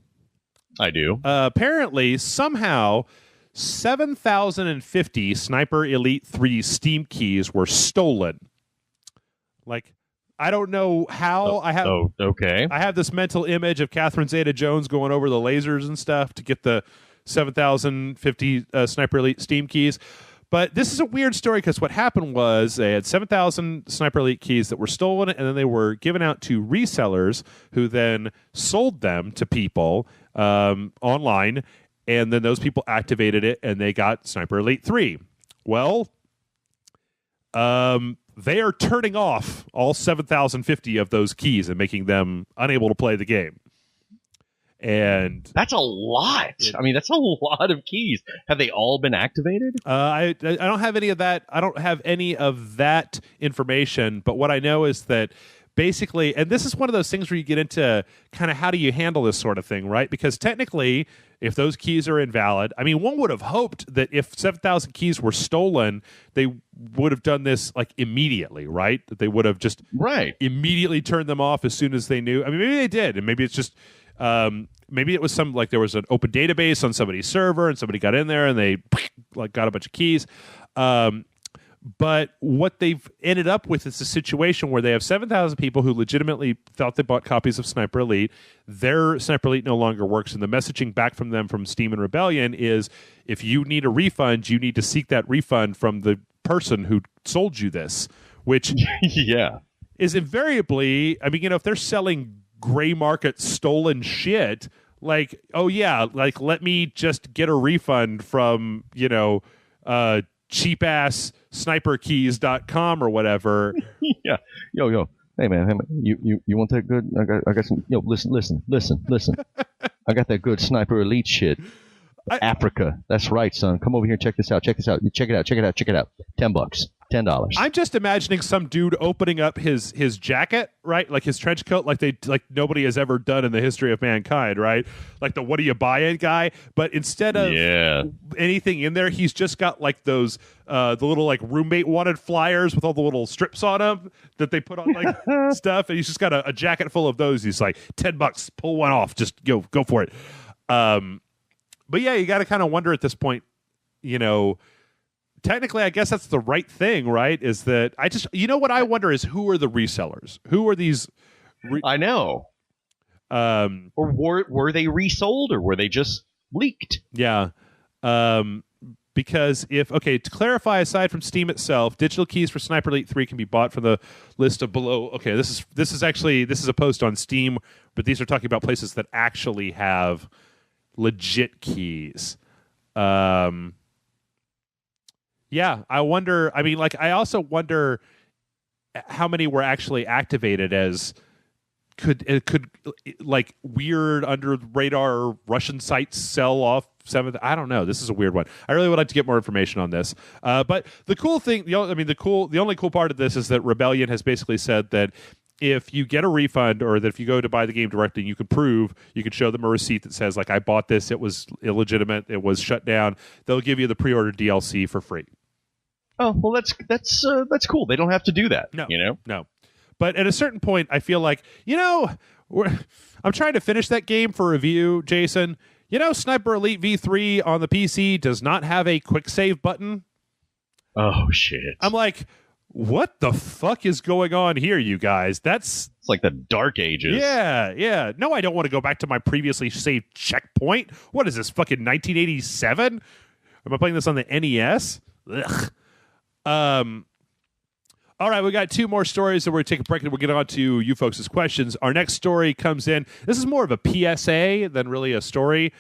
I do. Apparently, somehow, 7,050 Sniper Elite 3 Steam keys were stolen. Like, I don't know how. Okay. I have this mental image of Catherine Zeta-Jones going over the lasers and stuff to get the 7,050 Sniper Elite Steam keys. But this is a weird story because what happened was they had 7,000 Sniper Elite keys that were stolen, and then they were given out to resellers who then sold them to people online, and then those people activated it, and they got Sniper Elite 3. Well, they are turning off all 7,050 of those keys and making them unable to play the game. And that's a lot. That's a lot of keys. Have they all been activated? I don't have any of that. I don't have any of that information. But what I know is that basically, and this is one of those things where you get into kind of how do you handle this sort of thing, right? Because technically, if those keys are invalid, I mean, one would have hoped that if 7,000 keys were stolen, they would have done this like immediately, right? That they would have just immediately turned them off as soon as they knew. I mean, maybe they did, and maybe it's just maybe it was some like there was an open database on somebody's server, and somebody got in there and they like got a bunch of keys. But what they've ended up with is a situation where they have 7,000 people who legitimately thought they bought copies of Sniper Elite. Their Sniper Elite no longer works, and the messaging back from them from Steam and Rebellion is if you need a refund, you need to seek that refund from the person who sold you this, which is invariably, I mean, if they're selling gray market stolen shit, like, oh yeah, like let me just get a refund from, cheap-ass sniperkeys.com or whatever. Yeah. Yo. Hey man, you want that good? I got some. Listen. I got that good Sniper Elite shit. Africa. That's right, son. Come over here and check this out. Check this out. Check it out. Check it out. Check it out. $10. $10. I'm just imagining some dude opening up his jacket, right? Like his trench coat, like nobody has ever done in the history of mankind, right? Like the what do you buy it guy. But instead of anything in there, he's just got like those the little like roommate wanted flyers with all the little strips on them that they put on like stuff, and he's just got a jacket full of those. He's like $10, pull one off, just go for it. But yeah, you got to kind of wonder at this point, technically, I guess that's the right thing, right? Is that what I wonder is who are the resellers? Who are these? I know. Or were they resold or were they just leaked? Yeah. Because to clarify, aside from Steam itself, digital keys for Sniper Elite 3 can be bought from the list of below. Okay, this is a post on Steam, but these are talking about places that actually have legit keys. Yeah, I wonder. I mean, like, I also wonder how many were actually activated as could like weird under the radar Russian sites sell off 7th. I don't know. This is a weird one. I really would like to get more information on this. But the cool thing, the only cool part of this is that Rebellion has basically said that if you get a refund or that if you go to buy the game directly, you can show them a receipt that says like I bought this, it was illegitimate, it was shut down. They'll give you the pre-order DLC for free. Oh, well, that's cool. They don't have to do that. No. But at a certain point, I feel like, I'm trying to finish that game for review, Jason. Sniper Elite V3 on the PC does not have a quick save button. Oh, shit. I'm like, what the fuck is going on here, you guys? It's like the Dark Ages. Yeah. No, I don't want to go back to my previously saved checkpoint. What is this, fucking 1987? Am I playing this on the NES? Ugh. All right, we got two more stories, and we're going to take a break, and we'll get on to you folks' questions. Our next story comes in. This is more of a PSA than really a story,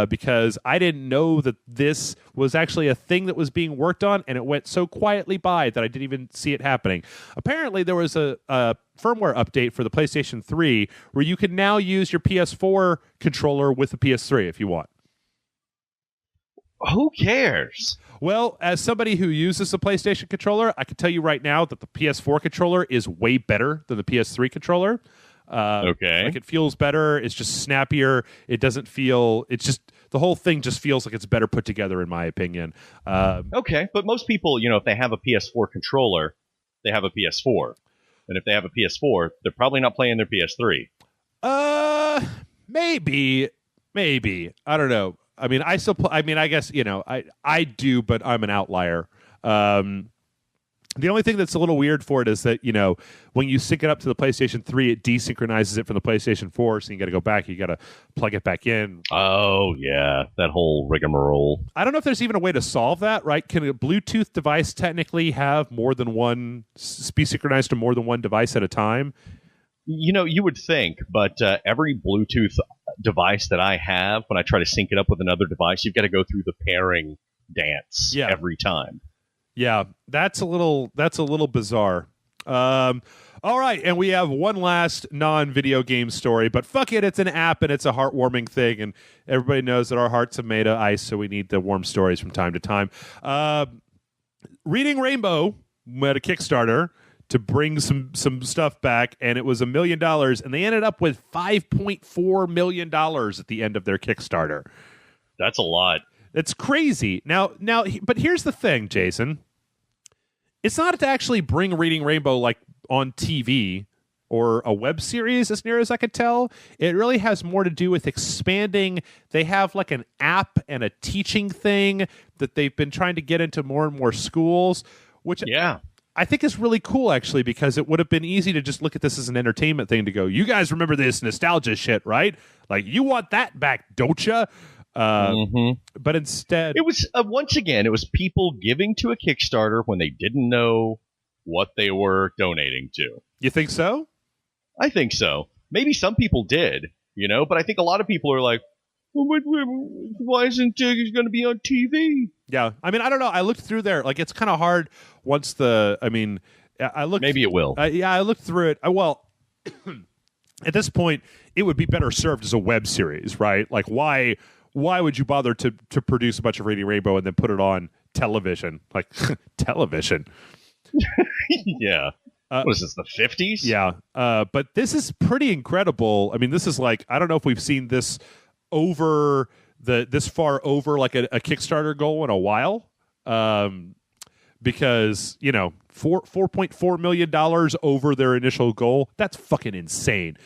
because I didn't know that this was actually a thing that was being worked on, and it went so quietly by that I didn't even see it happening. Apparently, there was a firmware update for the PlayStation 3 where you can now use your PS4 controller with the PS3 if you want. Who cares? Well, as somebody who uses a PlayStation controller, I can tell you right now that the PS4 controller is way better than the PS3 controller. Okay. Like, it feels better. It's just snappier. It doesn't feel... It's just... The whole thing just feels like it's better put together, in my opinion. Okay, but most people, if they have a PS4 controller, they have a PS4. And if they have a PS4, they're probably not playing their PS3. Maybe. I don't know. I mean, I guess, I do, but I'm an outlier. The only thing that's a little weird for it is that, when you sync it up to the PlayStation 3, it desynchronizes it from the PlayStation 4, so you got to go back, you got to plug it back in. Oh, yeah, that whole rigmarole. I don't know if there's even a way to solve that, right? Can a Bluetooth device technically have more than one, be synchronized to more than one device at a time? You would think, but every Bluetooth device that I have, when I try to sync it up with another device, you've got to go through the pairing dance every time. Yeah, that's a little bizarre. All right, and we have one last non-video game story, but fuck it, it's an app and it's a heartwarming thing, and everybody knows that our hearts are made of ice, so we need the warm stories from time to time. Reading Rainbow had a Kickstarter to bring some stuff back, and it was $1 million, and they ended up with $5.4 million at the end of their Kickstarter. That's a lot. It's crazy. Now, but here's the thing, Jason. It's not to actually bring Reading Rainbow like on TV or a web series, as near as I could tell. It really has more to do with expanding. They have like an app and a teaching thing that they've been trying to get into more and more schools, which I think is really cool, actually, because it would have been easy to just look at this as an entertainment thing to go, you guys remember this nostalgia shit, right? Like, you want that back, don't you? But instead... It was, once again, it was people giving to a Kickstarter when they didn't know what they were donating to. You think so? I think so. Maybe some people did, but I think a lot of people are like, why isn't it going to be on TV? Yeah, I mean, I don't know. I looked through there. Like, it's kind of hard once I looked... Maybe it will. I looked through it. Well, at this point, it would be better served as a web series, right? Like, why why would you bother to produce a bunch of Reading Rainbow and then put it on television? Like, television. Yeah. What is this, the 50s? Yeah. But this is pretty incredible. I mean, this is like, I don't know if we've seen this over this far over like a Kickstarter goal in a while. Because, you know, $4.4 million over their initial goal. That's fucking insane.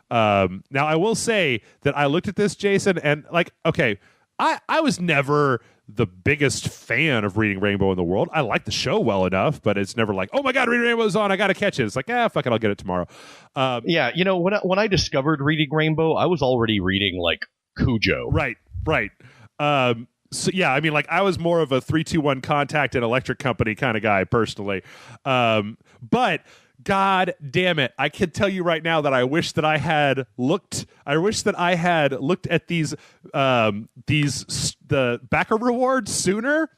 Now, I will say that I looked at this, Jason, and like, okay, I was never the biggest fan of Reading Rainbow in the world. I like the show well enough, but it's never like, oh my God, Reading Rainbow's on, I got to catch it. It's like, fuck it, I'll get it tomorrow. Yeah, you know, when I discovered Reading Rainbow, I was already reading like Cujo. Right. So yeah, I mean, like I was more of a 3-2-1 Contact and Electric Company kind of guy personally, but God damn it, I can tell you right now that I wish that I had looked at these the backer rewards sooner.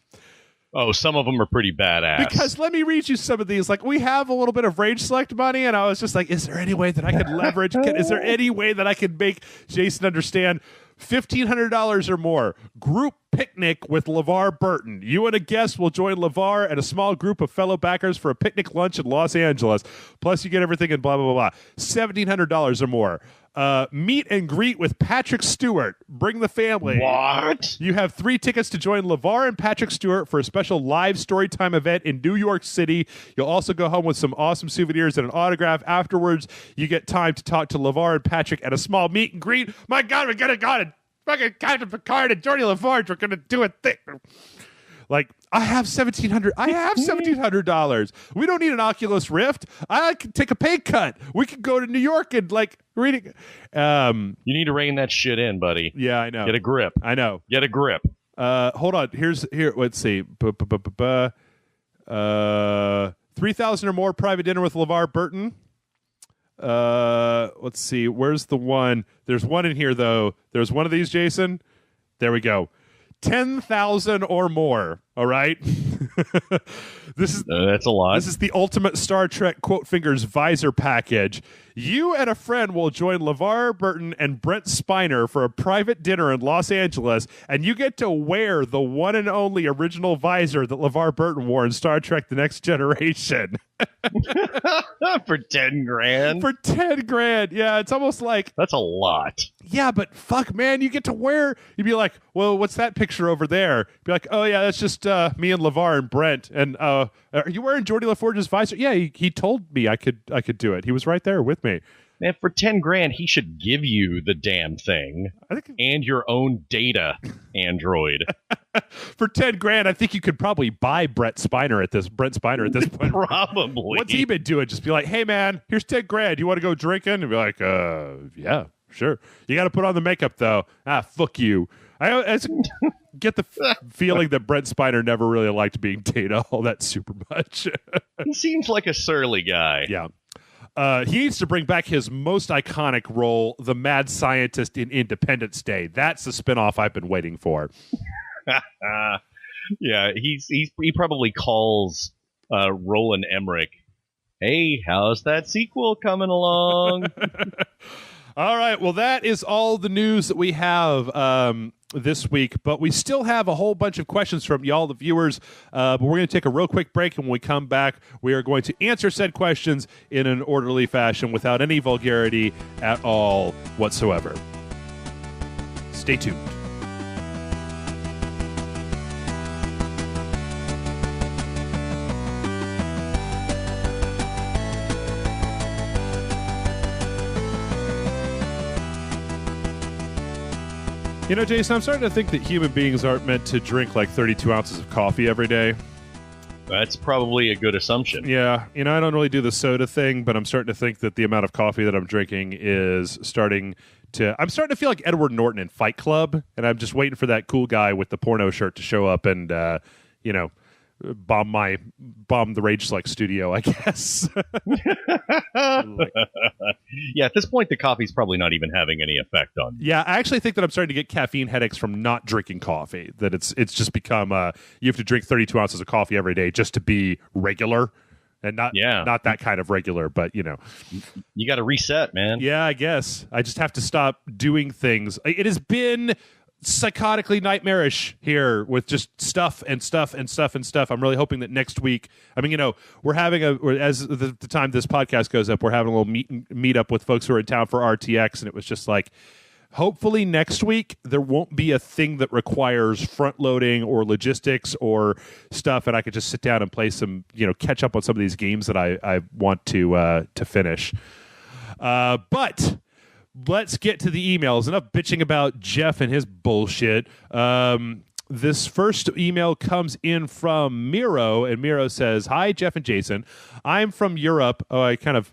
Oh, some of them are pretty badass. Because let me read you some of these. Like, we have a little bit of Rage Select money, and I was just like, is there any way that I could leverage? Is there any way that I could make Jason understand $1,500 or more? Group picnic with LeVar Burton. You and a guest will join LeVar and a small group of fellow backers for a picnic lunch in Los Angeles. Plus, you get everything in blah, blah, blah, blah. $1,700 or more. Meet and greet with Patrick Stewart. Bring the family. What? You have 3 tickets to join LeVar and Patrick Stewart for a special live storytime event in New York City. You'll also go home with some awesome souvenirs and an autograph. Afterwards, you get time to talk to LeVar and Patrick at a small meet and greet. My God, we're going to go to fucking Captain Picard and Jordy LaForge. We're going to do a thing. Like, I have $1,700. We don't need an Oculus Rift. I can take a pay cut. We can go to New York and like reading. You need to rein that shit in, buddy. Yeah, I know. Get a grip. I know. Get a grip. Hold on. Here. Let's see. 3,000 or more private dinner with LeVar Burton. Let's see. Where's the one? There's one in here though. There's one of these, Jason. There we go. 10,000 or more. All right. That's a lot. This is the ultimate Star Trek quote fingers visor package. You and a friend will join LeVar Burton and Brent Spiner for a private dinner in Los Angeles, and you get to wear the one and only original visor that LeVar Burton wore in Star Trek: The Next Generation. For 10 grand? For 10 grand. Yeah, it's almost like... That's a lot. Yeah, but fuck, man, you get to wear... You'd be like, well, what's that picture over there? Be like, oh, yeah, that's just me and LeVar and Brent. And are you wearing Jordy LaForge's visor? Yeah, he told me I could do it. He was right there with me. Man, for 10 grand, he should give you the damn thing and your own data android. For 10 grand, I think you could probably buy Brent Spiner at this point. Probably. What's he been doing? Just be like, hey, man, here's 10 grand. You want to go drinking? And be like, yeah, sure. You got to put on the makeup, though. Fuck you. I get the feeling that Brent Spiner never really liked being data all that super much. He seems like a surly guy. Yeah. He needs to bring back his most iconic role, the mad scientist in Independence Day. That's the spinoff I've been waiting for. Yeah, he probably calls Roland Emmerich. Hey, how's that sequel coming along? All right, well, that is all the news that we have this week, but we still have a whole bunch of questions from y'all, the viewers, but we're going to take a real quick break, and when we come back, we are going to answer said questions in an orderly fashion without any vulgarity at all whatsoever. Stay tuned. You know, Jason, I'm starting to think that human beings aren't meant to drink like 32 ounces of coffee every day. That's probably a good assumption. Yeah. You know, I don't really do the soda thing, but I'm starting to think that the amount of coffee that I'm drinking is starting to... I'm starting to feel like Edward Norton in Fight Club, and I'm just waiting for that cool guy with the porno shirt to show up and, you know, bomb the Rage Select studio, I guess. Yeah, at this point, the coffee's probably not even having any effect on you. Yeah, I actually think that I'm starting to get caffeine headaches from not drinking coffee. That it's just become you have to drink 32 ounces of coffee every day just to be regular, and not that kind of regular, but you know, you got to reset, man. Yeah, I guess I just have to stop doing things. It has been psychotically nightmarish here with just stuff and stuff and stuff and stuff. I'm really hoping that next week, I mean, we're having as the time this podcast goes up, we're having a little meet up with folks who are in town for RTX, and it was just like, hopefully next week there won't be a thing that requires front loading or logistics or stuff, and I could just sit down and play some, catch up on some of these games that I want to finish. But let's get to the emails. Enough bitching about Jeff and his bullshit. This first email comes in from Miro, and Miro says, "Hi, Jeff and Jason. I'm from Europe." Oh, I kind of...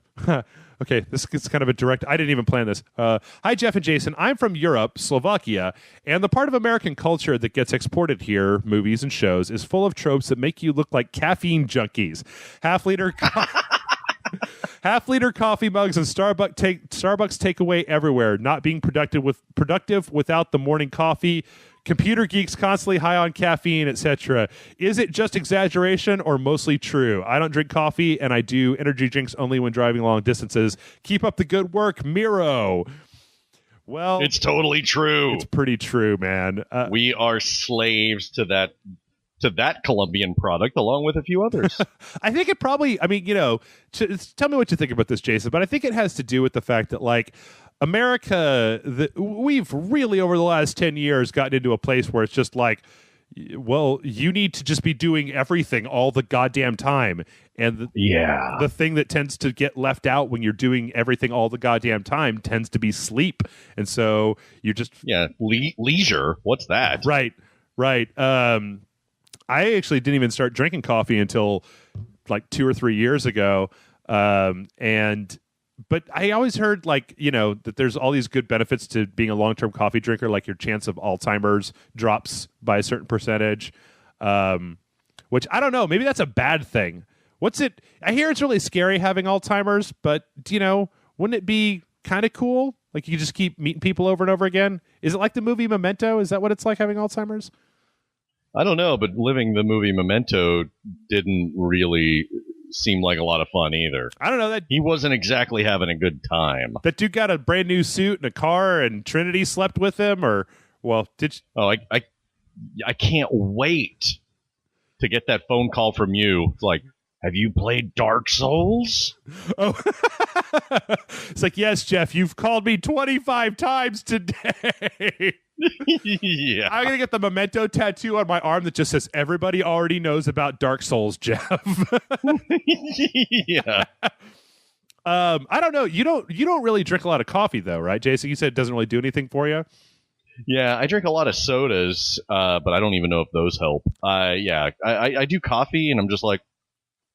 Okay, this is kind of a direct... I didn't even plan this. Hi, Jeff and Jason. I'm from Europe, Slovakia, and the part of American culture that gets exported here, movies and shows, is full of tropes that make you look like caffeine junkies. Half-liter coffee mugs and Starbucks takeaway everywhere. Not being productive without the morning coffee. Computer geeks constantly high on caffeine, etc. Is it just exaggeration or mostly true? I don't drink coffee, and I do energy drinks only when driving long distances. Keep up the good work, Miro. Well, it's totally true. It's pretty true, man. We are slaves to that Colombian product, along with a few others. I think it probably, tell me what you think about this, Jason, but I think it has to do with the fact that, like, America, we've really, over the last 10 years, gotten into a place where it's just like, well, you need to just be doing everything all the goddamn time. And the thing that tends to get left out when you're doing everything all the goddamn time tends to be sleep. And so you just... Yeah, leisure. What's that? Right. I actually didn't even start drinking coffee until like 2 or 3 years ago. But I always heard, like, that there's all these good benefits to being a long-term coffee drinker, like your chance of Alzheimer's drops by a certain percentage, which I don't know. Maybe that's a bad thing. I hear it's really scary having Alzheimer's, but, wouldn't it be kind of cool? Like, you just keep meeting people over and over again? Is it like the movie Memento? Is that what it's like having Alzheimer's? I don't know, but living the movie Memento didn't really seem like a lot of fun either. I don't know, that he wasn't exactly having a good time. That dude got a brand new suit and a car, and Trinity slept with him, or did you... Oh, I can't wait to get that phone call from you. It's like, have you played Dark Souls? Oh, it's like, yes, Jeff, you've called me 25 times today. Yeah. I'm gonna get the Memento tattoo on my arm that just says, "Everybody already knows about Dark Souls, Jeff." Yeah. I don't know. You don't really drink a lot of coffee, though, right, Jason? You said it doesn't really do anything for you. Yeah, I drink a lot of sodas, but I don't even know if those help. I do coffee, and I'm just like,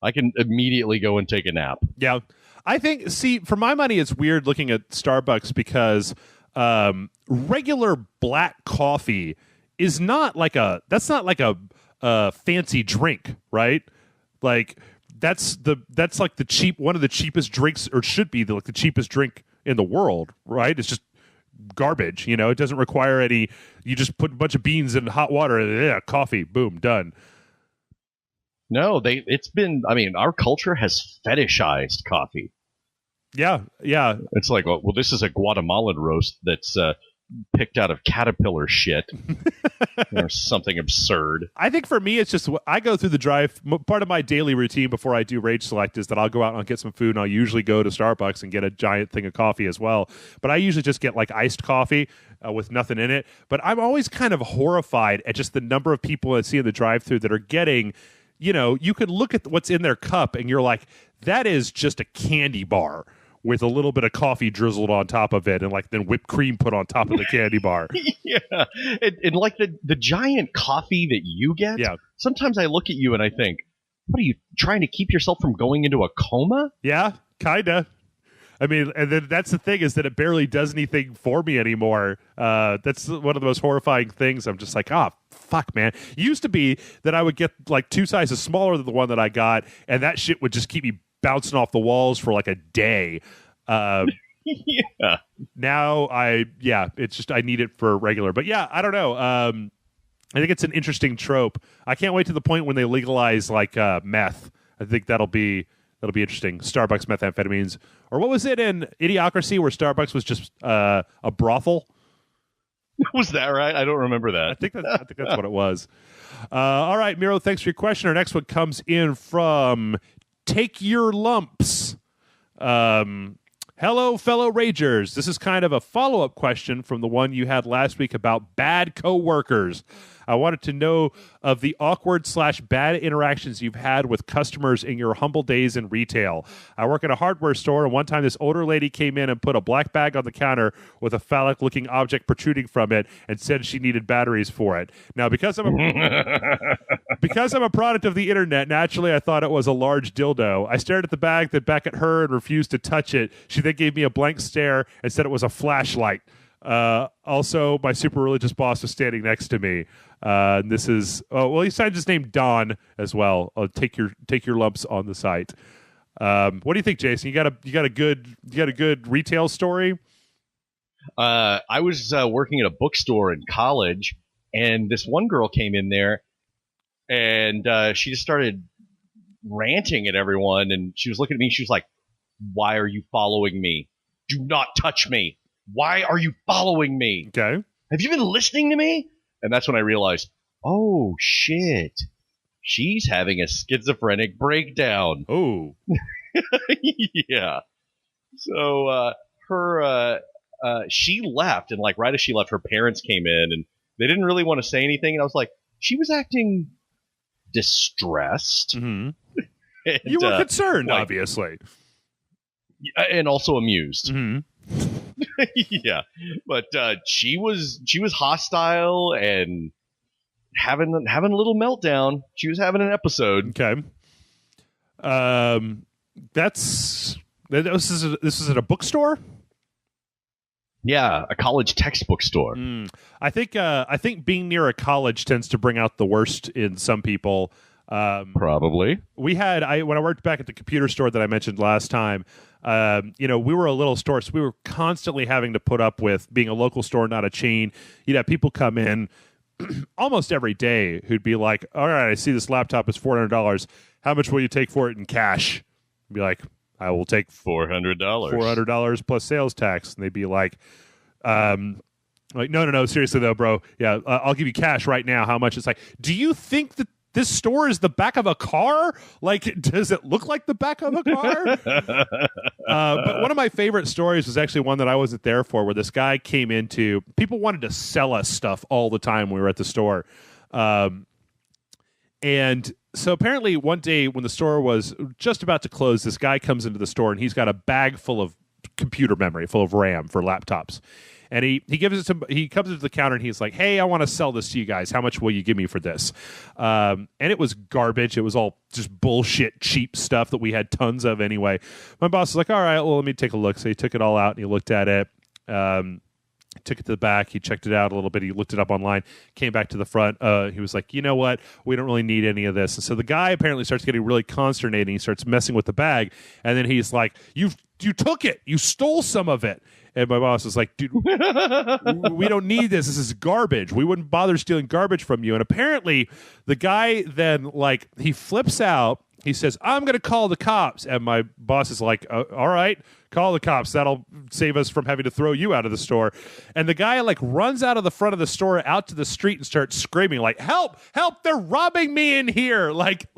I can immediately go and take a nap. Yeah, I think. See, for my money, it's weird looking at Starbucks because regular black coffee is not like a fancy drink, right? Like that's like one of the cheapest drinks, or should be the cheapest drink in the world, right? It's just garbage, it doesn't require any. You just put a bunch of beans in hot water, and coffee, boom, done. No, our culture has fetishized coffee. Yeah. It's like, well, this is a Guatemalan roast that's picked out of caterpillar shit or something absurd. I think for me, it's just I go through the drive. Part of my daily routine before I do Rage Select is that I'll go out and I'll get some food, and I'll usually go to Starbucks and get a giant thing of coffee as well. But I usually just get like iced coffee with nothing in it. But I'm always kind of horrified at just the number of people I see in the drive-thru that are getting... you could look at what's in their cup and you're like, that is just a candy bar with a little bit of coffee drizzled on top of it, and then whipped cream put on top of the candy bar. Yeah. And like the giant coffee that you get, sometimes I look at you and I think, what are you trying to keep yourself from going into a coma? Yeah, kinda. I mean, and then that's the thing, is that it barely does anything for me anymore. That's one of the most horrifying things. I'm just like, fuck, man. It used to be that I would get like 2 sizes smaller than the one that I got, and that shit would just keep me bouncing off the walls for like a day. Yeah. Now it's just I need it for regular. But yeah, I don't know. I think it's an interesting trope. I can't wait to the point when they legalize like meth. I think that'll be interesting. Starbucks methamphetamines. Or what was it in Idiocracy where Starbucks was just a brothel? Was that right? I don't remember that. I think that's what it was. All right, Miro, thanks for your question. Our next one comes in from Take Your Lumps. Hello, fellow Ragers. This is kind of a follow-up question from the one you had last week about bad coworkers. I wanted to know of the awkward/bad interactions you've had with customers in your humble days in retail. I work at a hardware store, and one time this older lady came in and put a black bag on the counter with a phallic-looking object protruding from it and said she needed batteries for it. Now, because I'm a product of the internet, naturally I thought it was a large dildo. I stared at the bag, then back at her, and refused to touch it. She then gave me a blank stare and said it was a flashlight. Also, my super religious boss was standing next to me. This is he signed his name Don as well. Take your lumps on the site. What do you think, Jason? You got a good retail story? I was working at a bookstore in college, and this one girl came in there, and she just started ranting at everyone, and she was looking at me. She was like, "Why are you following me? Do not touch me. Why are you following me? Okay. Have you been listening to me?" And that's when I realized, oh, shit. She's having a schizophrenic breakdown. Oh. Yeah. So she left, and like right as she left, her parents came in, and they didn't really want to say anything. And I was like, she was acting distressed. Mm-hmm. And, you were concerned, obviously. And also amused. Mm-hmm. Yeah, but she was hostile and having a little meltdown. She was having an episode. Okay. This is at a bookstore. Yeah, a college textbook store. I think being near a college tends to bring out the worst in some people. Probably. When I worked back at the computer store that I mentioned last time, we were a little store, so we were constantly having to put up with being a local store, not a chain. You'd have people come in almost every day who'd be like, "All right, I see this laptop is $400. How much will you take for it in cash?" I'd be like, "I will take $400. $400 plus sales tax." And they'd be like, no, seriously though, bro. Yeah, I'll give you cash right now. How much? It's like, do you think that this store is the back of a car? Like, does it look like the back of a car? But one of my favorite stories was actually one that I wasn't there for, where this guy came into, people wanted to sell us stuff all the time when we were at the store. And so apparently one day when the store was just about to close, this guy comes into the store and he's got a bag full of computer memory, full of RAM for laptops. And he gives it to, he comes into the counter and he's like, "Hey, I want to sell this to you guys. How much will you give me for this?" And it was garbage. It was all just bullshit, cheap stuff that we had tons of anyway. My boss was like, "All right, well, let me take a look." So he took it all out and he looked at it. Took it to the back. He checked it out a little bit. He looked it up online, came back to the front. He was like, "You know what? We don't really need any of this." And so the guy apparently starts getting really consternating. He starts messing with the bag. And then he's like, you took it. You stole some of it. And my boss is like, "Dude, we don't need this. This is garbage. We wouldn't bother stealing garbage from you." And apparently the guy then, like, he flips out. He says, "I'm going to call the cops." And my boss is like, "All right, call the cops. That'll save us from having to throw you out of the store." And the guy, like, runs out of the front of the store out to the street and starts screaming, like, "Help! Help! They're robbing me in here!" Like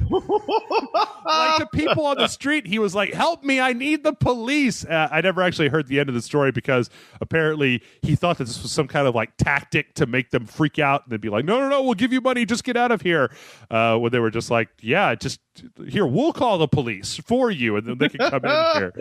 the people on the street, he was like, "Help me! I need the police." I never actually heard the end of the story because apparently he thought that this was some kind of like tactic to make them freak out and they'd be like, no, we'll give you money. Just get out of here. When they were just like, "Yeah, just here, we'll call the police for you, and then they can come in here."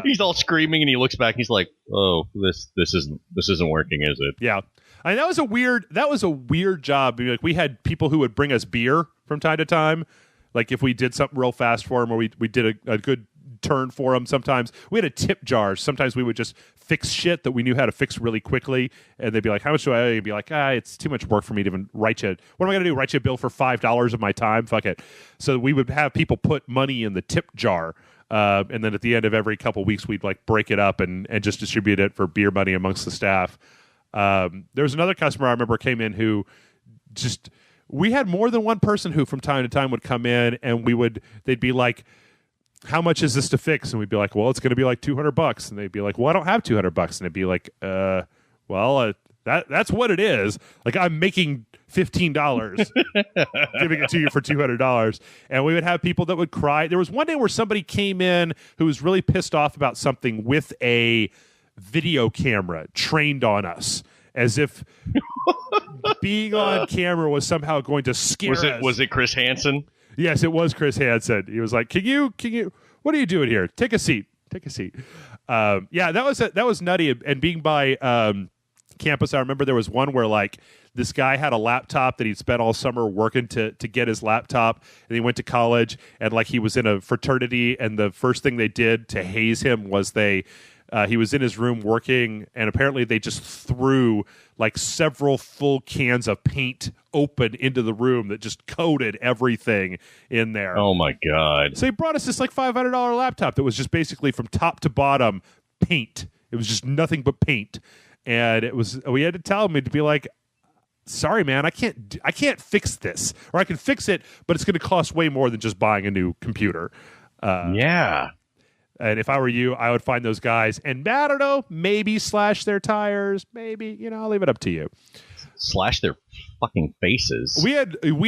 He's all screaming, and he looks back. And he's like, "Oh, this isn't working, is it?" Yeah, I mean, that was a weird job. Like, we had people who would bring us beer from time to time. Like, if we did something real fast for them, or we did a good turn for them. Sometimes we had a tip jar. Sometimes we would just fix shit that we knew how to fix really quickly, and they'd be like, "How much do I owe you?" You'd be like, "It's too much work for me to even write you. What am I going to do? Write you a bill for $5 of my time? Fuck it." So we would have people put money in the tip jar. And then at the end of every couple weeks, we'd like break it up and just distribute it for beer money amongst the staff. There was another customer I remember came in who just, we had more than one person who from time to time would come in and they'd be like, "How much is this to fix?" And we'd be like, "Well, it's going to be like $200. And they'd be like, "Well, I don't have $200. And it'd be like, well, well, that's what it is. Like, I'm making $15, giving it to you for $200. And we would have people that would cry. There was one day where somebody came in who was really pissed off about something with a video camera trained on us, as if being on camera was somehow going to scare us. Was it Chris Hansen? Yes, it was Chris Hansen. He was like, can you, what are you doing here? Take a seat. Yeah, that was nutty. And being by campus, I remember there was one where like this guy had a laptop that he'd spent all summer working to get his laptop, and he went to college, and like he was in a fraternity, and the first thing they did to haze him was he was in his room working, and apparently they just threw like several full cans of paint open into the room that just coated everything in there. Oh my God. So he brought us this like $500 laptop that was just basically from top to bottom paint. It was just nothing but paint. And we had to tell him to be like, sorry, man, I can't fix this, or I can fix it, but it's going to cost way more than just buying a new computer. Yeah. And if I were you, I would find those guys and, I don't know, maybe slash their tires, maybe, I'll leave it up to you. Slash their fucking faces. We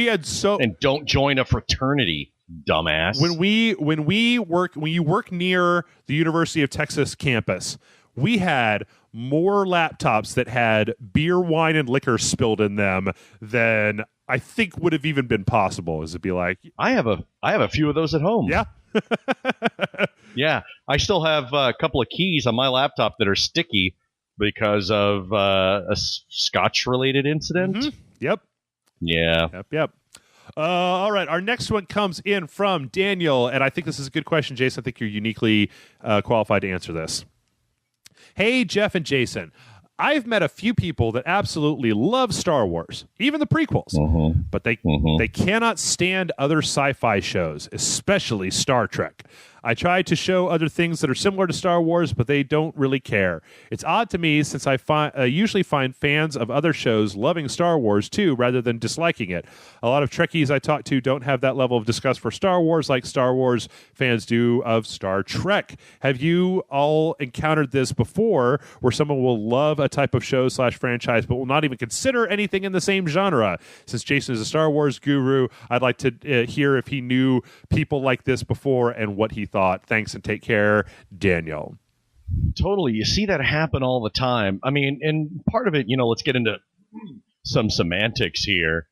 had so, and don't join a fraternity, dumbass. When you work near the University of Texas campus, we had more laptops that had beer, wine, and liquor spilled in them than I think would have even been possible. As it'd be like, I have a few of those at home. Yeah. Yeah, I still have a couple of keys on my laptop that are sticky because of a Scotch-related incident. Mm-hmm. Yep. Yeah. Yep. All right, our next one comes in from Daniel, and I think this is a good question, Jason. I think you're uniquely qualified to answer this. Hey, Jeff and Jason. I've met a few people that absolutely love Star Wars, even the prequels, but they cannot stand other sci-fi shows, especially Star Trek. I try to show other things that are similar to Star Wars, but they don't really care. It's odd to me since I usually find fans of other shows loving Star Wars too, rather than disliking it. A lot of Trekkies I talk to don't have that level of disgust for Star Wars like Star Wars fans do of Star Trek. Have you all encountered this before, where someone will love a type of show / franchise but will not even consider anything in the same genre? Since Jason is a Star Wars guru, I'd like to hear if he knew people like this before and what he thought. Thanks and take care, Daniel. Totally. You see that happen all the time. I mean, and part of it, let's get into some semantics here.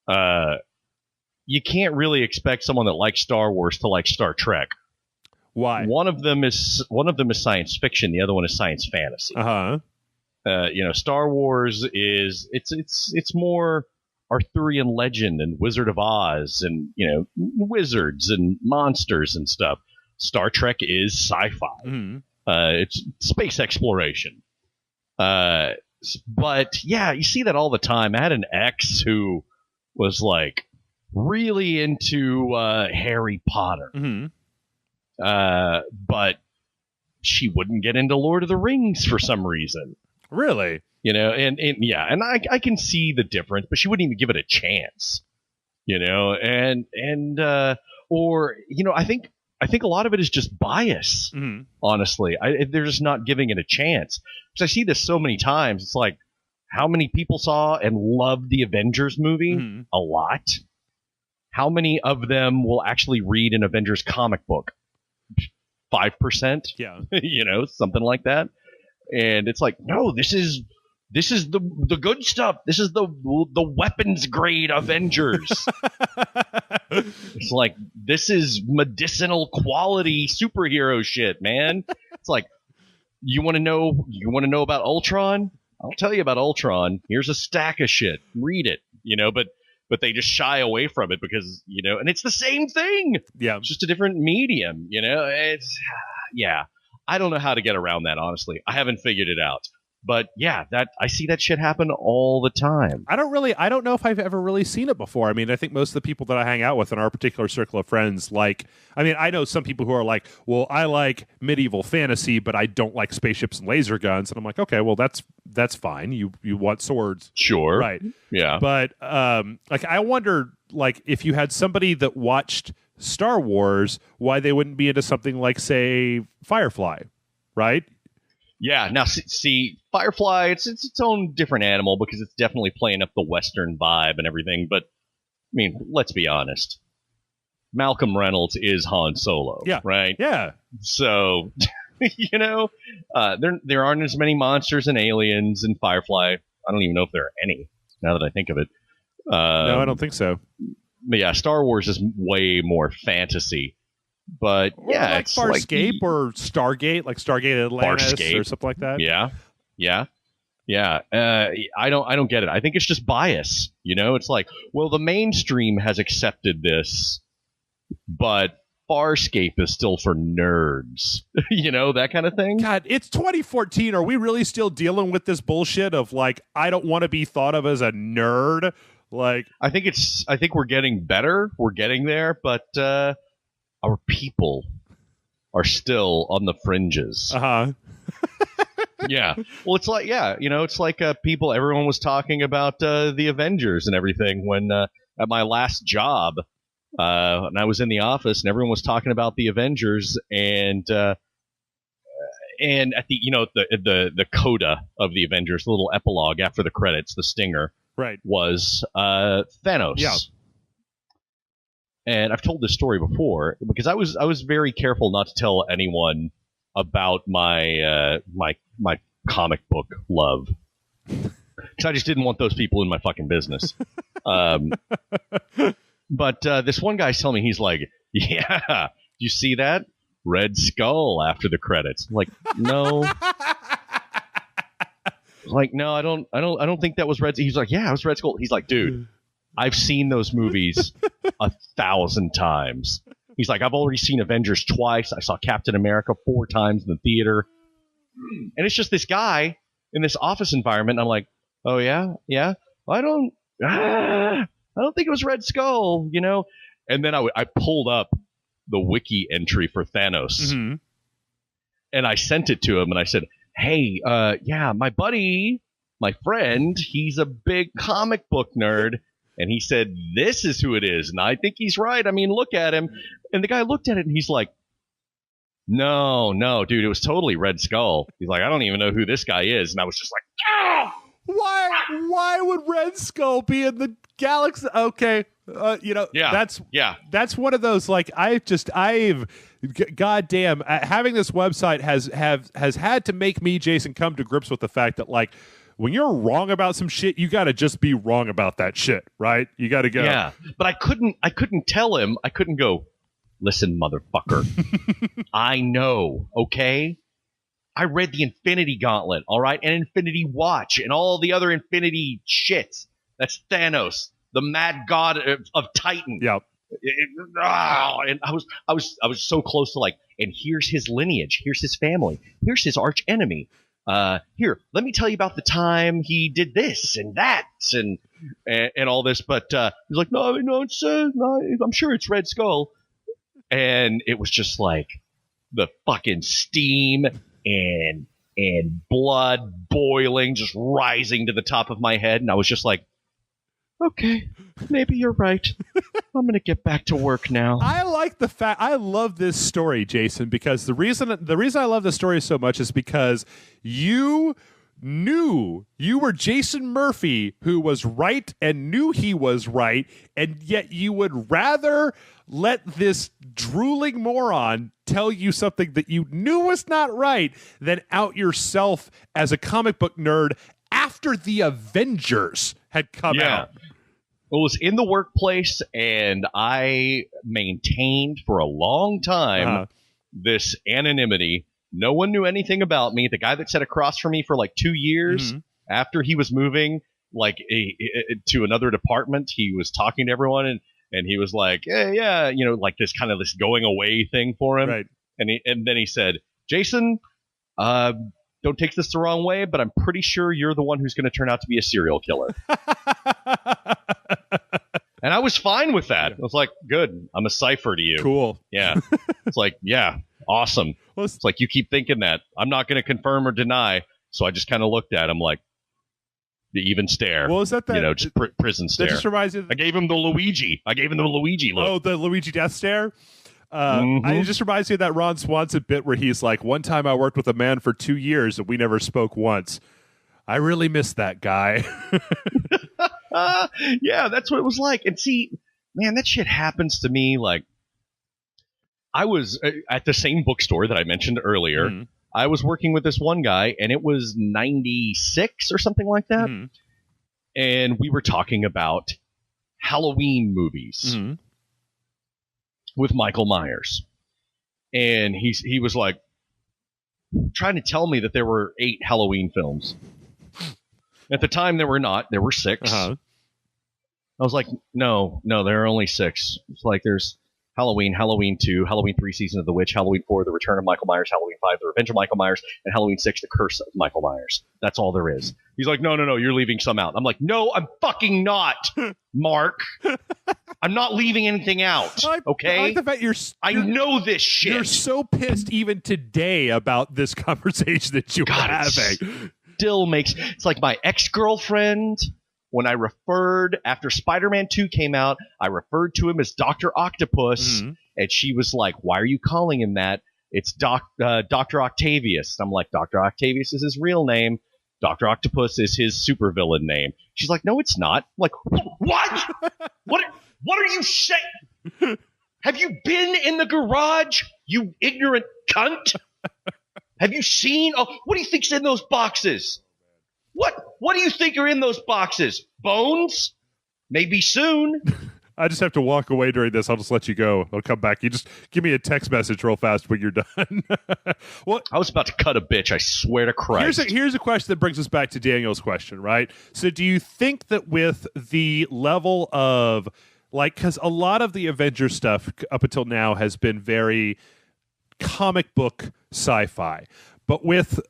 You can't really expect someone that likes Star Wars to like Star Trek. Why? One of them is science fiction. The other one is science fantasy. Star Wars it's more Arthurian legend and Wizard of Oz and wizards and monsters and stuff. Star Trek is sci-fi. Mm-hmm. It's space exploration. But yeah, you see that all the time. I had an ex who was like really into Harry Potter. Mm-hmm. But she wouldn't get into Lord of the Rings for some reason. Really? And I can see the difference, but she wouldn't even give it a chance. I think a lot of it is just bias, honestly. They're just not giving it a chance. Because I see this so many times. It's like, how many people saw and loved the Avengers movie? Mm-hmm. A lot. How many of them will actually read an Avengers comic book? 5%? Yeah. Something like that. And it's like, no, this is the good stuff. This is the weapons grade Avengers. It's like, this is medicinal quality superhero shit, man. It's like, you want to know about Ultron? I'll tell you about Ultron. Here's a stack of shit. Read it, but they just shy away from it because, and it's the same thing. Yeah. It's just a different medium, yeah. I don't know how to get around that, honestly. I haven't figured it out. But yeah, I see that shit happen all the time. I don't know if I've ever really seen it before. I mean, I think most of the people that I hang out with in our particular circle of friends, I know some people who are like, well, I like medieval fantasy, but I don't like spaceships and laser guns. And I'm like, okay, well, that's fine. You want swords. Sure. Right. Yeah. But I wonder, if you had somebody that watched Star Wars, why they wouldn't be into something like, say, Firefly, right? Yeah. Now, see, Firefly, it's its own different animal because it's definitely playing up the Western vibe and everything. But I mean, let's be honest. Malcolm Reynolds is Han Solo. Yeah. Right. Yeah. So, there aren't as many monsters and aliens in Firefly. I don't even know if there are any. Now that I think of it. No, I don't think so. But yeah, Star Wars is way more fantasy. But or yeah, like it's Farscape or Stargate, like Stargate Atlantis or something like that. Yeah. I don't get it. I think it's just bias. It's like, well, the mainstream has accepted this, but Farscape is still for nerds. That kind of thing. God, it's 2014. Are we really still dealing with this bullshit of like, I don't want to be thought of as a nerd? Like, I think we're getting better. We're getting there, but our people are still on the fringes. Yeah. Well, it's like, people, everyone was talking about the Avengers and everything when at my last job, and I was in the office and everyone was talking about the Avengers and at the the coda of the Avengers, the little epilogue after the credits, the stinger, right, was Thanos. Yeah. And I've told this story before because I was very careful not to tell anyone about my my comic book love. Because I just didn't want those people in my fucking business. But this one guy's telling me, he's like, yeah, you see that? Red Skull after the credits. I'm like, no. Like, no, I don't think that was Red. He's like, yeah, it was Red Skull. He's like, dude, I've seen those movies 1,000 times. He's like, I've already seen Avengers twice. I saw Captain America 4 times in the theater. And it's just this guy in this office environment. And I'm like, oh, yeah? Yeah? I don't think it was Red Skull, And then I pulled up the wiki entry for Thanos. Mm-hmm. And I sent it to him and I said, hey, my buddy, my friend, he's a big comic book nerd. And he said, this is who it is. And I think he's right. I mean, look at him. And the guy looked at it and he's like, no, dude, it was totally Red Skull. He's like, I don't even know who this guy is. And I was just like, ah! Why would Red Skull be in the galaxy? Okay. That's one of those, like, goddamn, having this website has had to make me, Jason, come to grips with the fact that, like, when you're wrong about some shit, you got to just be wrong about that shit, right? You got to go. Yeah, but I couldn't tell him. I couldn't go, listen, motherfucker. I know, okay? I read the Infinity Gauntlet, all right? And Infinity Watch and all the other Infinity shits. That's Thanos, the mad god of Titan. Yep. And I was so close to, like, and here's his lineage. Here's his family. Here's his arch enemy. Here, let me tell you about the time he did this and that and all this. But he's like, no, it's I'm sure it's Red Skull. And it was just like the fucking steam and blood boiling, just rising to the top of my head. And I was just like, okay, maybe you're right. I'm going to get back to work now. I like the fact, I love this story, Jason, because the reason I love this story so much is because you knew you were Jason Murphy, who was right and knew he was right, and yet you would rather let this drooling moron tell you something that you knew was not right than out yourself as a comic book nerd after the Avengers had come out. It was in the workplace, and I maintained for a long time this anonymity. No one knew anything about me. The guy that sat across from me for like 2 years after he was moving like to another department, he was talking to everyone, and he was like, hey, yeah, like this kind of this going away thing for him. Right. And then he said, Jason, don't take this the wrong way, but I'm pretty sure you're the one who's going to turn out to be a serial killer. And I was fine with that. I was like, good. I'm a cipher to you. Cool. Yeah. It's like, yeah, awesome. Well, it's like, you keep thinking that. I'm not going to confirm or deny. So I just kind of looked at him like, the even stare. Well, is that just prison stare. That just reminds you. I gave him the Luigi. I gave him the Luigi look. Oh, the Luigi death stare? It just reminds me of that Ron Swanson bit where he's like, one time I worked with a man for 2 years and we never spoke once. I really miss that guy. Yeah, that's what it was like. And see, man, that shit happens to me. Like, I was at the same bookstore that I mentioned earlier. Mm-hmm. I was working with this one guy, and it was 96 or something like that. Mm-hmm. And we were talking about Halloween movies with Michael Myers. And he was like trying to tell me that there were 8 Halloween films. At the time, there were not. There were 6. I was like, no, there are only 6. It's like there's Halloween, Halloween 2, Halloween 3, Season of the Witch, Halloween 4, The Return of Michael Myers, Halloween 5, The Revenge of Michael Myers, and Halloween 6, The Curse of Michael Myers. That's all there is. He's like, no, you're leaving some out. I'm like, no, I'm fucking not, Mark. I'm not leaving anything out, okay? I like the fact I know this shit. You're so pissed even today about this conversation that you're having. Still makes... It's like my ex-girlfriend... When I referred, after Spider-Man 2 came out, I referred to him as Dr. Octopus, and she was like, why are you calling him that? It's Dr. Octavius. And I'm like, Dr. Octavius is his real name. Dr. Octopus is his supervillain name. She's like, no, it's not. I'm like, what? What are you saying? Have you been in the garage, you ignorant cunt? Have you seen? Oh, what do you think's in those boxes? What do you think are in those boxes? Bones? Maybe soon. I just have to walk away during this. I'll just let you go. I'll come back. You just give me a text message real fast when you're done. Well, I was about to cut a bitch. I swear to Christ. Here's a question that brings us back to Daniel's question, right? So do you think that with the level of, like, because a lot of the Avengers stuff up until now has been very comic book sci-fi, but with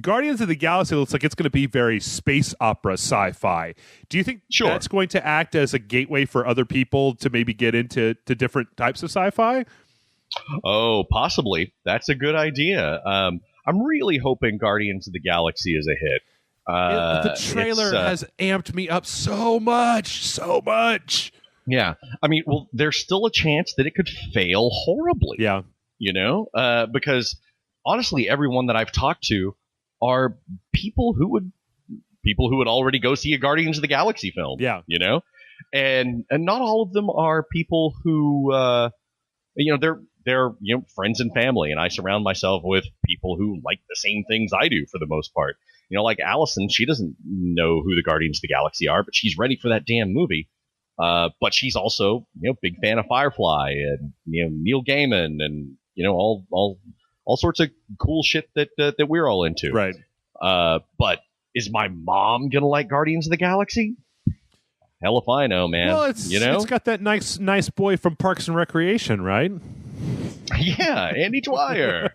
Guardians of the Galaxy, it looks like it's going to be very space opera sci-fi. Do you think that's going to act as a gateway for other people to maybe get into different types of sci-fi? Oh, possibly. That's a good idea. I'm really hoping Guardians of the Galaxy is a hit. The trailer has amped me up so much. Yeah. I mean, well, there's still a chance that it could fail horribly. Yeah. You know? Because, honestly, everyone that I've talked to are people who would already go see a Guardians of the Galaxy film. Yeah. You know? And not all of them are people who, they're friends and family, and I surround myself with people who like the same things I do for the most part. You know, like Allison, she doesn't know who the Guardians of the Galaxy are, but she's ready for that damn movie. But she's also, big fan of Firefly and, Neil Gaiman and, all sorts of cool shit that we're all into. Right. But is my mom gonna like Guardians of the Galaxy? Hell if I know, man. Well, it's got that nice boy from Parks and Recreation, right? Yeah, Andy Dwyer.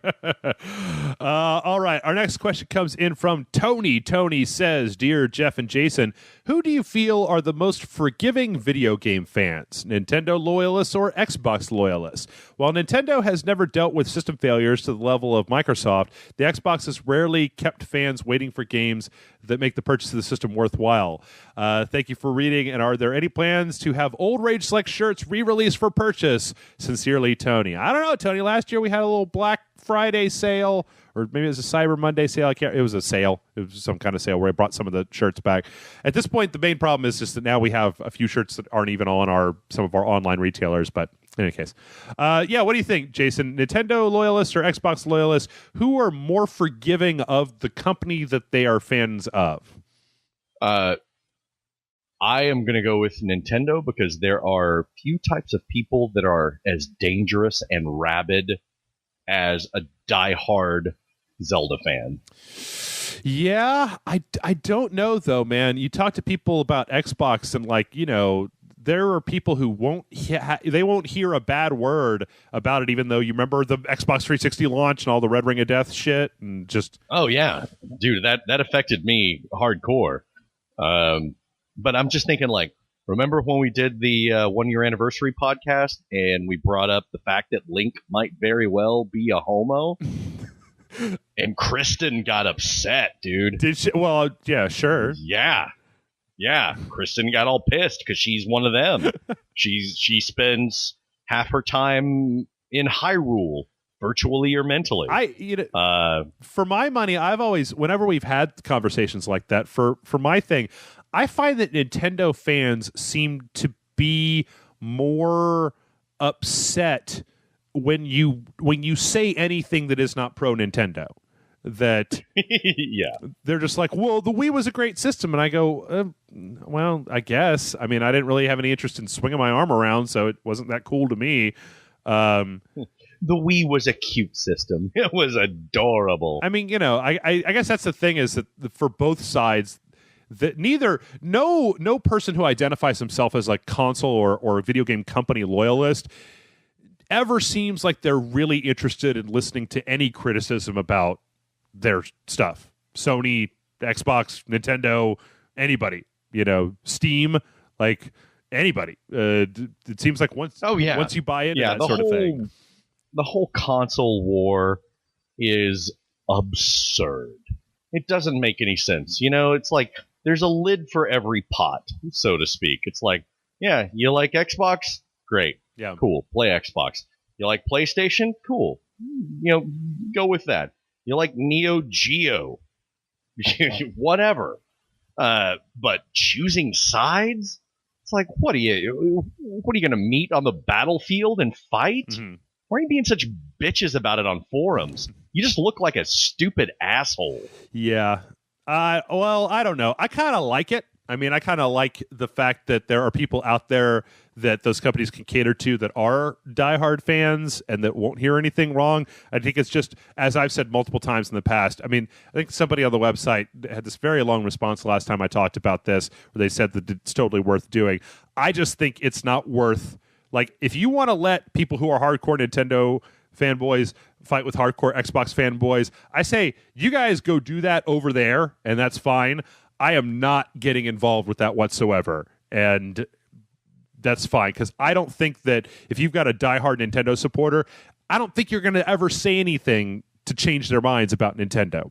All right. Our next question comes in from Tony. Tony says, Dear Jeff and Jason, who do you feel are the most forgiving video game fans? Nintendo loyalists or Xbox loyalists? While Nintendo has never dealt with system failures to the level of Microsoft, the Xbox has rarely kept fans waiting for games that make the purchase of the system worthwhile. Thank you for reading. And are there any plans to have Old Rage Select shirts re-released for purchase? Sincerely, Tony. I don't know, Tony. Last year we had a little Black Friday sale, or maybe it was a Cyber Monday sale. It was a sale. It was some kind of sale where I brought some of the shirts back. At this point, the main problem is just that now we have a few shirts that aren't even on some of our online retailers. But in any case, what do you think, Jason? Nintendo loyalists or Xbox loyalists? Who are more forgiving of the company that they are fans of? I am going to go with Nintendo because there are few types of people that are as dangerous and rabid as a diehard Zelda fan. Yeah, I don't know though, man. You talk to people about Xbox and there are people who won't hear a bad word about it, even though you remember the Xbox 360 launch and all the Red Ring of Death shit and just. Oh yeah, dude, that affected me hardcore. But I'm just thinking, remember when we did the 1 year anniversary podcast and we brought up the fact that Link might very well be a homo? And Kristen got upset, dude. Did she? Well, yeah, sure. Yeah. Kristen got all pissed because she's one of them. She spends half her time in Hyrule, virtually or mentally. For my money, I've always, whenever we've had conversations like that, for my thing, I find that Nintendo fans seem to be more upset when you say anything that is not pro Nintendo. That yeah, they're just like, well, the Wii was a great system, and I go, well, I guess. I mean, I didn't really have any interest in swinging my arm around, so it wasn't that cool to me. The Wii was a cute system. It was adorable. I mean, I guess that's the thing, is that for both sides, that no person who identifies himself as like console or video game company loyalist ever seems like they're really interested in listening to any criticism about their stuff. Sony, Xbox, Nintendo, anybody, Steam, like anybody. It seems like once you buy into that sort of thing. The whole console war is absurd. It doesn't make any sense. It's like there's a lid for every pot, so to speak. It's like, yeah, you like Xbox? Great. Yeah. Cool. Play Xbox. You like PlayStation? Cool. Go with that. You like Neo Geo? Whatever. But choosing sides? It's like, what are you going to meet on the battlefield and fight? Mm-hmm. Why are you being such bitches about it on forums? You just look like a stupid asshole. Yeah. Well, I don't know. I kind of like it. I mean, I kind of like the fact that there are people out there that those companies can cater to that are diehard fans and that won't hear anything wrong. I think it's just, as I've said multiple times in the past, I mean, I think somebody on the website had this very long response last time I talked about this, where they said that it's totally worth doing. I just think it's not worth, like, if you want to let people who are hardcore Nintendo fanboys fight with hardcore Xbox fanboys, I say, you guys go do that over there, and that's fine. I am not getting involved with that whatsoever. And that's fine, because I don't think that if you've got a diehard Nintendo supporter, I don't think you're going to ever say anything to change their minds about Nintendo.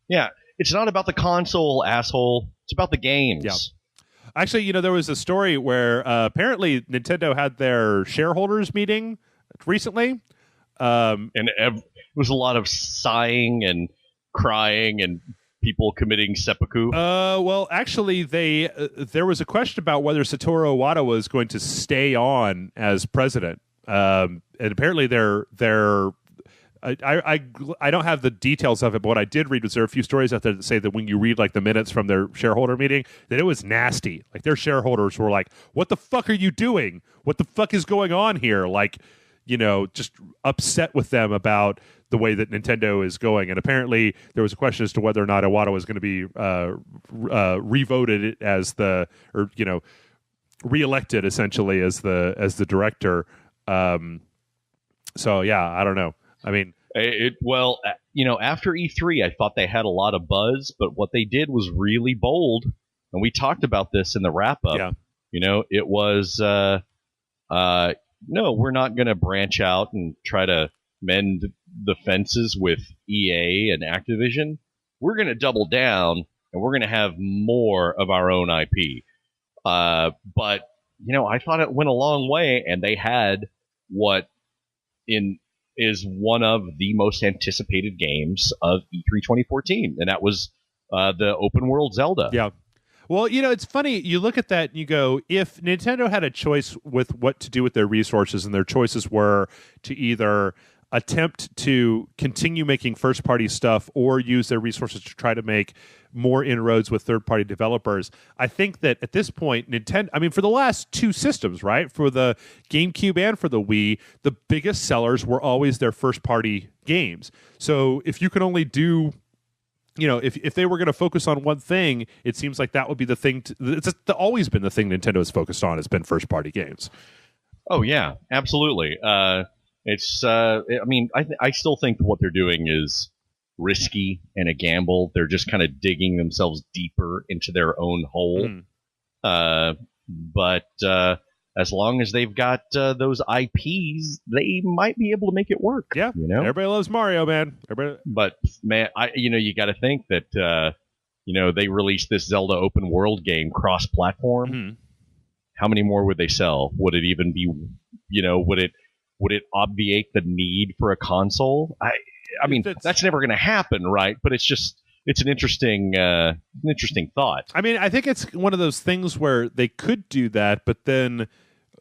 Yeah, it's not about the console, asshole. It's about the games. Yeah. Actually, there was a story where apparently Nintendo had their shareholders meeting recently. And it was a lot of sighing and crying and people committing seppuku. Well, actually, there was a question about whether Satoru Iwata was going to stay on as president, and apparently I don't have the details of it, but what I did read was there are a few stories out there that say that when you read like the minutes from their shareholder meeting, that it was nasty. Like their shareholders were like, "What the fuck are you doing? What the fuck is going on here?" Like, just upset with them about the way that Nintendo is going. And apparently there was a question as to whether or not Iwata was going to be revoted as reelected essentially as the director. So yeah, I don't know. I mean, after E3, I thought they had a lot of buzz, but what they did was really bold. And we talked about this in the wrap up. Yeah. It was, no, we're not going to branch out and try to mend the fences with EA and Activision. We're going to double down and we're going to have more of our own IP. But, I thought it went a long way, and they had what is one of the most anticipated games of E3 2014, and that was the open world Zelda. Yeah. Well, it's funny. You look at that and you go, if Nintendo had a choice with what to do with their resources, and their choices were to either attempt to continue making first-party stuff or use their resources to try to make more inroads with third-party developers, I think that at this point, Nintendo, I mean, for the last two systems, right, for the GameCube and for the Wii, the biggest sellers were always their first-party games. So if you can only do... if they were going to focus on one thing, it seems like that would be the thing. It's always been the thing Nintendo has focused on, has been first-party games. Oh, yeah, absolutely. I still think what they're doing is risky and a gamble. They're just kind of digging themselves deeper into their own hole. But as long as they've got those IPs, they might be able to make it work. Yeah, everybody loves Mario, man. But man, you got to think that they released this Zelda open world game cross-platform. Mm-hmm. How many more would they sell? Would it even be? Would it would it obviate the need for a console? I mean, that's never going to happen, right? But it's an interesting thought. I mean, I think it's one of those things where they could do that, but then,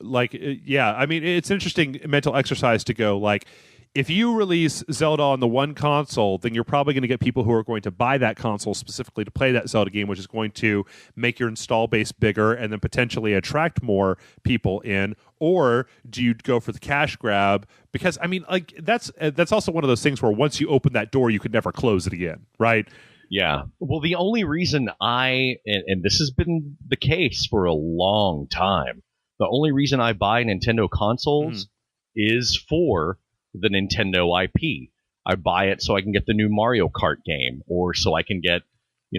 like, yeah, I mean, it's an interesting mental exercise to go, like, if you release Zelda on the one console, then you're probably going to get people who are going to buy that console specifically to play that Zelda game, which is going to make your install base bigger and then potentially attract more people in. Or do you go for the cash grab? Because, I mean, like, that's also one of those things where once you open that door, you could never close it again, right? Yeah. Well, the only reason and this has been the case for a long time, the only reason I buy Nintendo consoles is for the Nintendo IP. I buy it so I can get the new Mario Kart game, or so I can get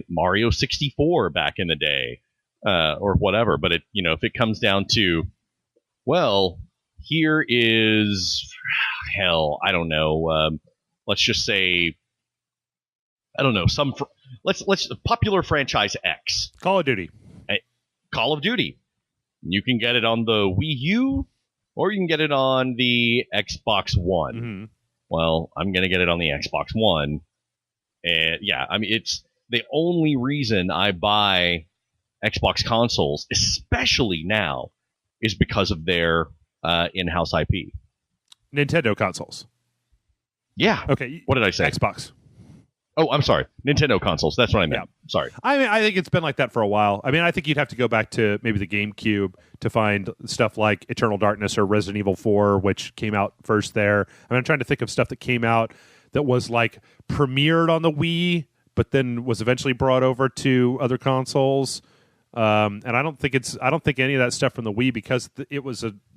Mario 64 back in the day, or whatever. But if it comes down to, well, here is I don't know. Let's just say, I don't know, let's popular franchise X, Call of Duty. Call of Duty. You can get it on the Wii U, or you can get it on the Xbox One. Mm-hmm. Well, I'm going to get it on the Xbox One. And yeah, I mean, it's the only reason I buy Xbox consoles, especially now, is because of their in-house IP. Nintendo consoles. Yeah. Okay. What did I say? Xbox. Oh, I'm sorry. Nintendo consoles. That's what I meant. Yeah. Sorry. I mean, I think it's been like that for a while. I mean, I think you'd have to go back to maybe the GameCube to find stuff like Eternal Darkness or Resident Evil 4, which came out first there. I mean, I'm trying to think of stuff that came out that was like premiered on the Wii, but then was eventually brought over to other consoles. And I don't think any of that stuff from the Wii, because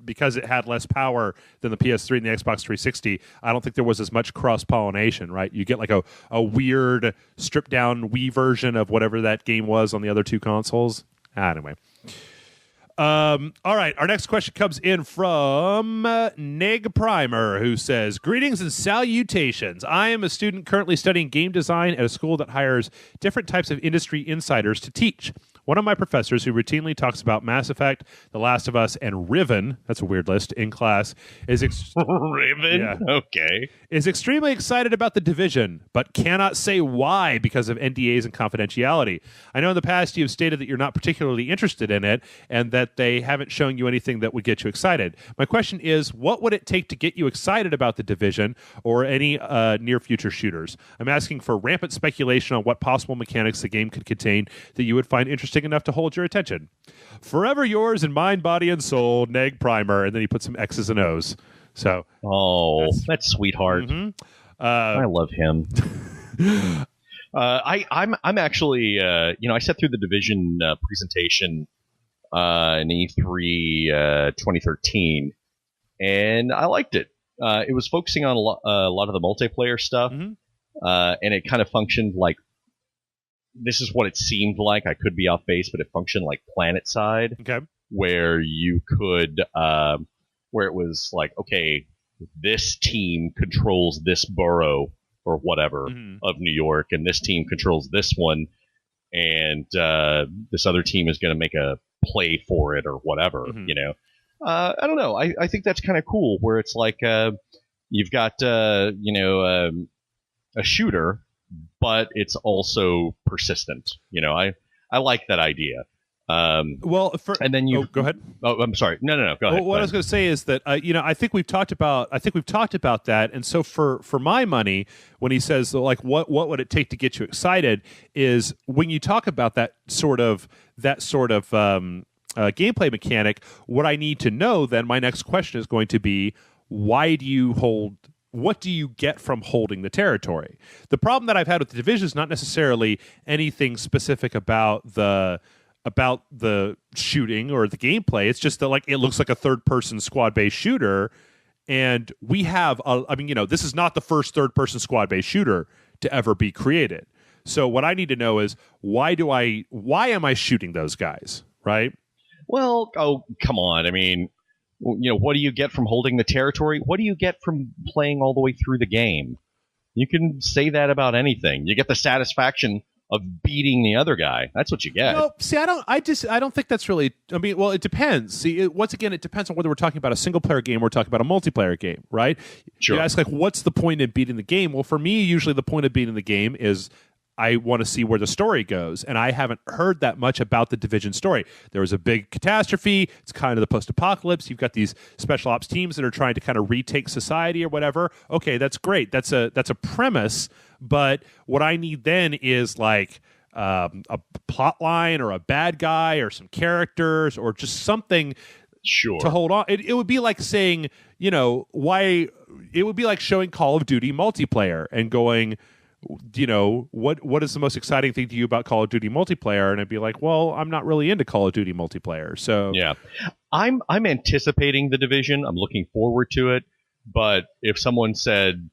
because it had less power than the PS3 and the Xbox 360. I don't think there was as much cross pollination, right? You get like a weird stripped down Wii version of whatever that game was on the other two consoles. Anyway. All right, our next question comes in from Neg Primer, who says, "Greetings and salutations. I am a student currently studying game design at a school that hires different types of industry insiders to teach. One of my professors, who routinely talks about Mass Effect, The Last of Us, and Riven, that's a weird list, in class, is Riven? Yeah. Okay. Is extremely excited about The Division, but cannot say why because of NDAs and confidentiality. I know in the past you've stated that you're not particularly interested in it and that they haven't shown you anything that would get you excited. My question is, what would it take to get you excited about The Division or any near-future shooters? I'm asking for rampant speculation on what possible mechanics the game could contain that you would find interesting enough to hold your attention. Forever yours in mind, body, and soul, Neg Primer." And then he put some X's and O's. So, that's sweetheart. Mm-hmm. I love him. I'm actually, I sat through the Division presentation in E3 2013, and I liked it. It was focusing on a lot of the multiplayer stuff, and it kind of functioned like, this is what it seemed like. I could be off base, but it functioned like PlanetSide, where you could, where it was like, okay, this team controls this borough or whatever of New York, and this team controls this one, and this other team is going to make a play for it or whatever, I don't know. I think that's kind of cool, where it's like you've got, a shooter, but it's also persistent. I like that idea. And then you go ahead. Oh, I'm sorry. No. Go ahead. What I was going to say is that I think we've talked about that. And so for my money, when he says like what would it take to get you excited, is when you talk about that sort of gameplay mechanic. What I need to know then, my next question is going to be, why do you hold? What do you get from holding the territory? The problem that I've had with The Division is not necessarily anything specific about the shooting or the gameplay. It's just that like it looks like a third-person squad-based shooter, and we have this is not the first third-person squad-based shooter to ever be created. So what I need to know is why am I shooting those guys, right? Well, come on. I mean, what do you get from holding the territory? What do you get from playing all the way through the game? You can say that about anything. You get the satisfaction of beating the other guy. That's what you get. No, see, I don't think that's really. I mean, well, it depends. See, once again, it depends on whether we're talking about a single player game or we're talking about a multiplayer game, right? Sure. You ask, like, what's the point of beating the game? Well, for me, usually the point of beating the game is I want to see where the story goes, and I haven't heard that much about the Division story. There was a big catastrophe. It's kind of the post-apocalypse. You've got these special ops teams that are trying to kind of retake society or whatever. Okay, that's great. That's a premise, but what I need then is like a plot line or a bad guy or some characters or just something to hold on. It would be like saying, you know, why it would be like showing Call of Duty multiplayer and going, you know, what is the most exciting thing to you about Call of Duty multiplayer? And I'd be like, well, I'm not really into Call of Duty multiplayer. So yeah, I'm anticipating the Division. I'm looking forward to it. But if someone said,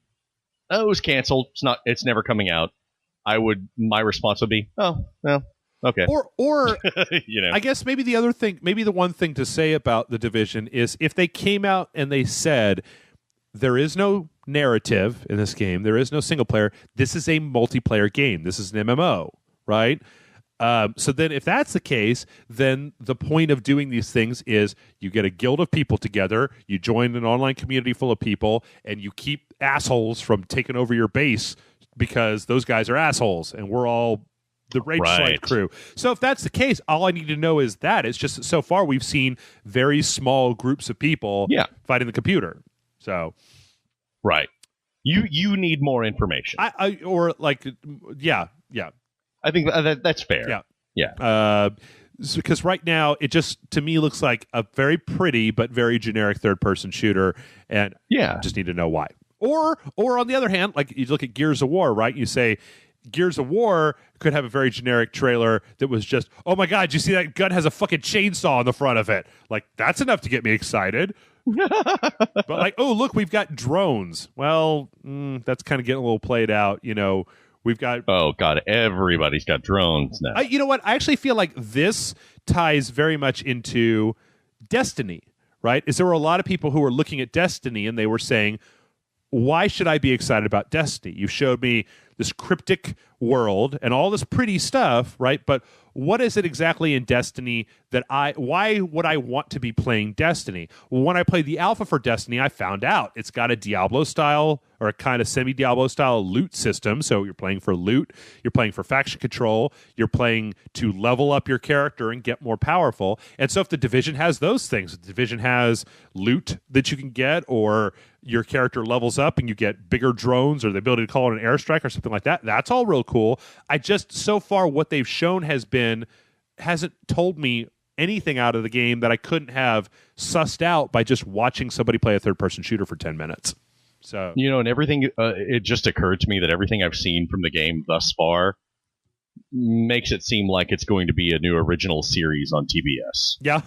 "Oh, it was canceled. It's never coming out," my response would be, "Oh, well, okay." Or you know, I guess maybe the one thing to say about the Division is if they came out and they said there is no narrative in this game, there is no single player, this is a multiplayer game, this is an MMO, right? So then if that's the case, then the point of doing these things is you get a guild of people together, you join an online community full of people, and you keep assholes from taking over your base because those guys are assholes, and we're all the Rage Slide crew. So if that's the case, all I need to know is that. It's just so far we've seen very small groups of people fighting the computer. So, right. You need more information. I think that's fair. Yeah. Because right now it just to me looks like a very pretty but very generic third-person shooter, and I just need to know why. Or on the other hand, like you look at Gears of War, right? You say Gears of War could have a very generic trailer that was just, oh my god, you see that gun has a fucking chainsaw on the front of it? Like that's enough to get me excited. But like, oh look, we've got drones. Well, that's kind of getting a little played out. You know, we've got everybody's got drones now. You know what? I actually feel like this ties very much into Destiny. Right? Is there were a lot of people who were looking at Destiny and they were saying, why should I be excited about Destiny? You showed me this cryptic world and all this pretty stuff, right? But what is it exactly in Destiny that why would I want to be playing Destiny? Well, when I played the alpha for Destiny, I found out it's got a Diablo style or a kind of semi-Diablo style loot system. So you're playing for loot, you're playing for faction control, you're playing to level up your character and get more powerful. And so if the Division has those things, the Division has loot that you can get, or your character levels up and you get bigger drones or the ability to call it an airstrike or something like that, that's all real cool. I just, so far, what they've shown hasn't told me anything out of the game that I couldn't have sussed out by just watching somebody play a third-person shooter for 10 minutes. So, you know, and everything, it just occurred to me that everything I've seen from the game thus far makes it seem like it's going to be a new original series on TBS. Yeah.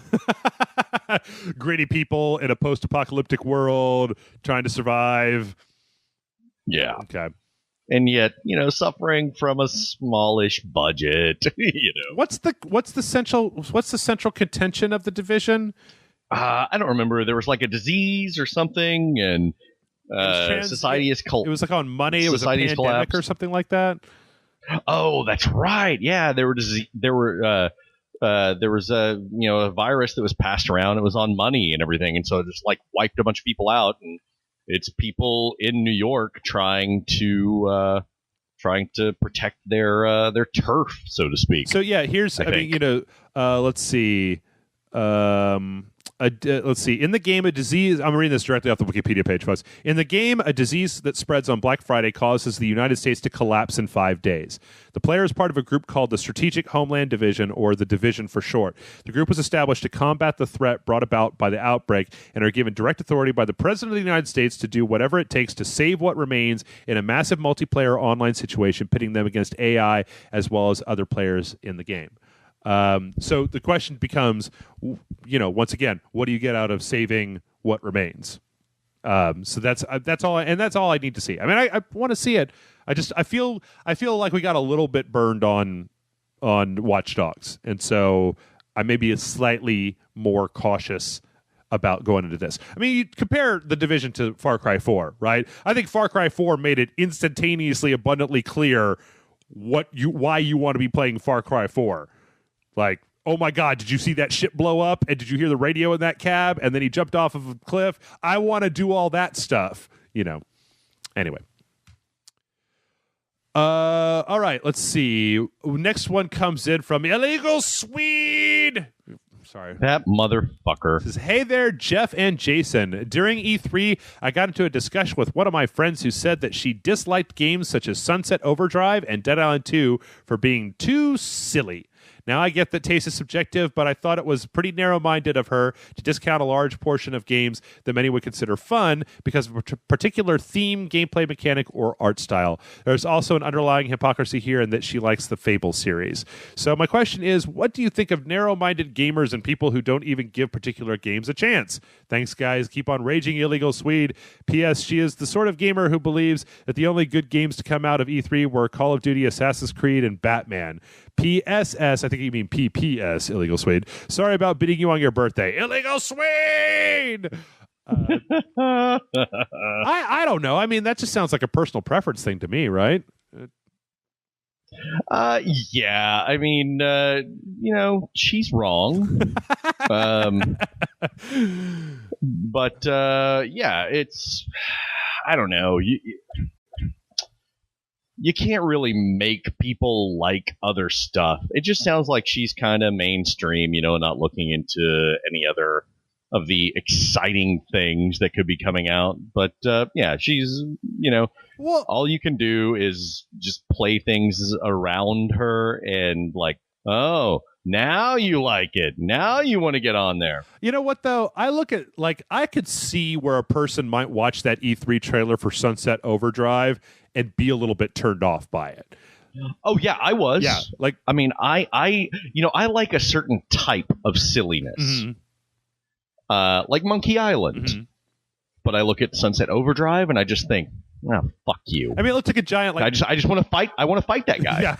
Gritty people in a post-apocalyptic world trying to survive. Yeah. Okay. And yet, you know, suffering from a smallish budget. You know, what's the central contention of the Division? I don't remember. There was like a disease or something, and society is It was like on money. It was a pandemic collapsed. Or something like that. Oh, that's right. Yeah, there was a virus that was passed around. It was on money and everything, and so it just like wiped a bunch of people out. And it's people in New York trying to protect their turf, so to speak. So yeah, let's see. Let's see. In the game, a disease... I'm reading this directly off the Wikipedia page, folks. In the game, a disease that spreads on Black Friday causes the United States to collapse in 5 days. The player is part of a group called the Strategic Homeland Division, or the Division for short. The group was established to combat the threat brought about by the outbreak and are given direct authority by the President of the United States to do whatever it takes to save what remains in a massive multiplayer online situation, pitting them against AI as well as other players in the game. So the question becomes, once again, what do you get out of saving what remains? So that's all, and that's all I need to see. I mean, I want to see it. I feel like we got a little bit burned on Watch Dogs, and so I may be slightly more cautious about going into this. I mean, you compare the Division to Far Cry 4, right? I think Far Cry 4 made it instantaneously abundantly clear why you want to be playing Far Cry 4. Like, oh my God, did you see that ship blow up? And did you hear the radio in that cab? And then he jumped off of a cliff. I want to do all that stuff, Anyway. All right, let's see. Next one comes in from Illegal Swede. Sorry. That motherfucker. Says, hey there, Jeff and Jason. During E3, I got into a discussion with one of my friends who said that she disliked games such as Sunset Overdrive and Dead Island 2 for being too silly. Now, I get that taste is subjective, but I thought it was pretty narrow-minded of her to discount a large portion of games that many would consider fun because of a particular theme, gameplay mechanic, or art style. There's also an underlying hypocrisy here in that she likes the Fable series. So my question is, what do you think of narrow-minded gamers and people who don't even give particular games a chance? Thanks, guys. Keep on raging, Illegal Swede. P.S. She is the sort of gamer who believes that the only good games to come out of E3 were Call of Duty, Assassin's Creed, and Batman. PSS, I think you mean PPS, Illegal Swede. Sorry about beating you on your birthday. Illegal Swede! I don't know. I mean, that just sounds like a personal preference thing to me, right? Yeah. I mean, she's wrong. But, yeah, it's... I don't know. You can't really make people like other stuff. It just sounds like she's kind of mainstream, not looking into any other of the exciting things that could be coming out. But, yeah, she's, well, all you can do is just play things around her and like, oh, now you like it. Now you want to get on there. You know what, though? I look at, I could see where a person might watch that E3 trailer for Sunset Overdrive and be a little bit turned off by it. Oh yeah, I was. Yeah, I mean, I like a certain type of silliness, like Monkey Island. Mm-hmm. But I look at Sunset Overdrive and I just think, oh, fuck you. I mean, it looked like a giant. I just want to fight. I want to fight that guy. Yeah,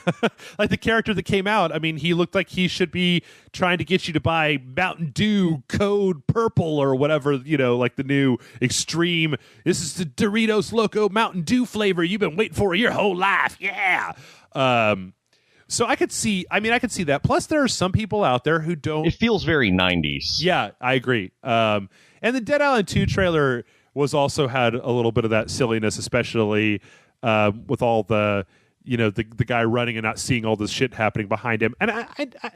like the character that came out. I mean, he looked like he should be trying to get you to buy Mountain Dew Code Purple or whatever. Like the new extreme. This is the Doritos Loco Mountain Dew flavor you've been waiting for your whole life. Yeah. So I could see. I mean, I could see that. Plus, there are some people out there who don't. It feels very 90s. Yeah, I agree. And the Dead Island 2 trailer was also had a little bit of that silliness, especially with all the the guy running and not seeing all this shit happening behind him. And I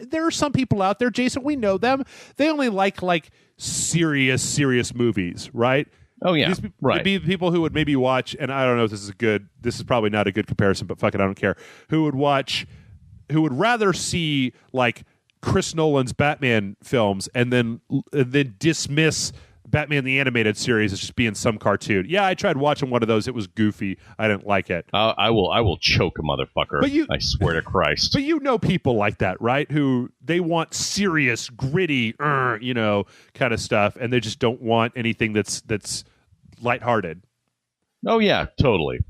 there are some people out there, Jason, we know them. They only like serious movies, right? Oh yeah, right. Be people who would maybe watch, and I don't know if this is good. This is probably not a good comparison, but fuck it, I don't care. Who would rather see like Chris Nolan's Batman films and then dismiss Batman the Animated Series as just being some cartoon. Yeah, I tried watching one of those. It was goofy. I didn't like it. I will choke a motherfucker. I swear to Christ. But people like that, right? Who they want serious, gritty, kind of stuff, and they just don't want anything that's lighthearted. Oh yeah, totally,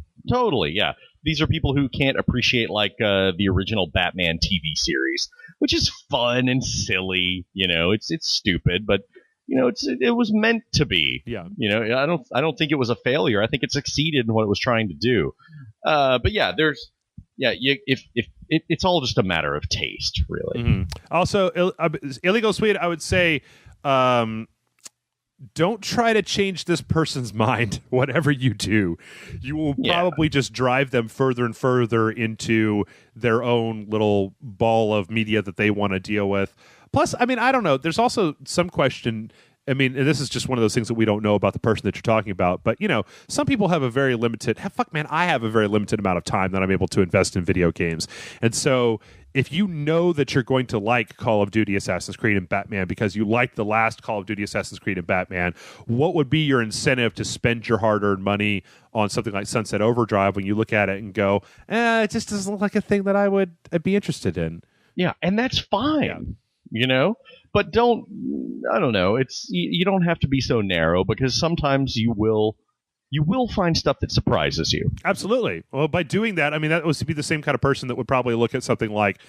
yeah. These are people who can't appreciate the original Batman TV series, which is fun and silly. It's stupid, but. It was meant to be. Yeah. I don't think it was a failure. I think it succeeded in what it was trying to do. But yeah, if it's all just a matter of taste, really. Mm-hmm. Also, Illegal Swede, I would say, don't try to change this person's mind. Whatever you do, you will probably just drive them further and further into their own little ball of media that they want to deal with. Plus, I mean, I don't know. There's also some question. I mean, and this is just one of those things that we don't know about the person that you're talking about. But, some people have a very limited... I have a very limited amount of time that I'm able to invest in video games. And so if you know that you're going to like Call of Duty, Assassin's Creed, and Batman because you liked the last Call of Duty, Assassin's Creed, and Batman, what would be your incentive to spend your hard-earned money on something like Sunset Overdrive when you look at it and go, it just doesn't look like a thing that I'd be interested in? Yeah, and that's fine. Yeah. But I don't know. You don't have to be so narrow because sometimes you will find stuff that surprises you. Absolutely. Well, by doing that, I mean, that was to be the same kind of person that would probably look at something like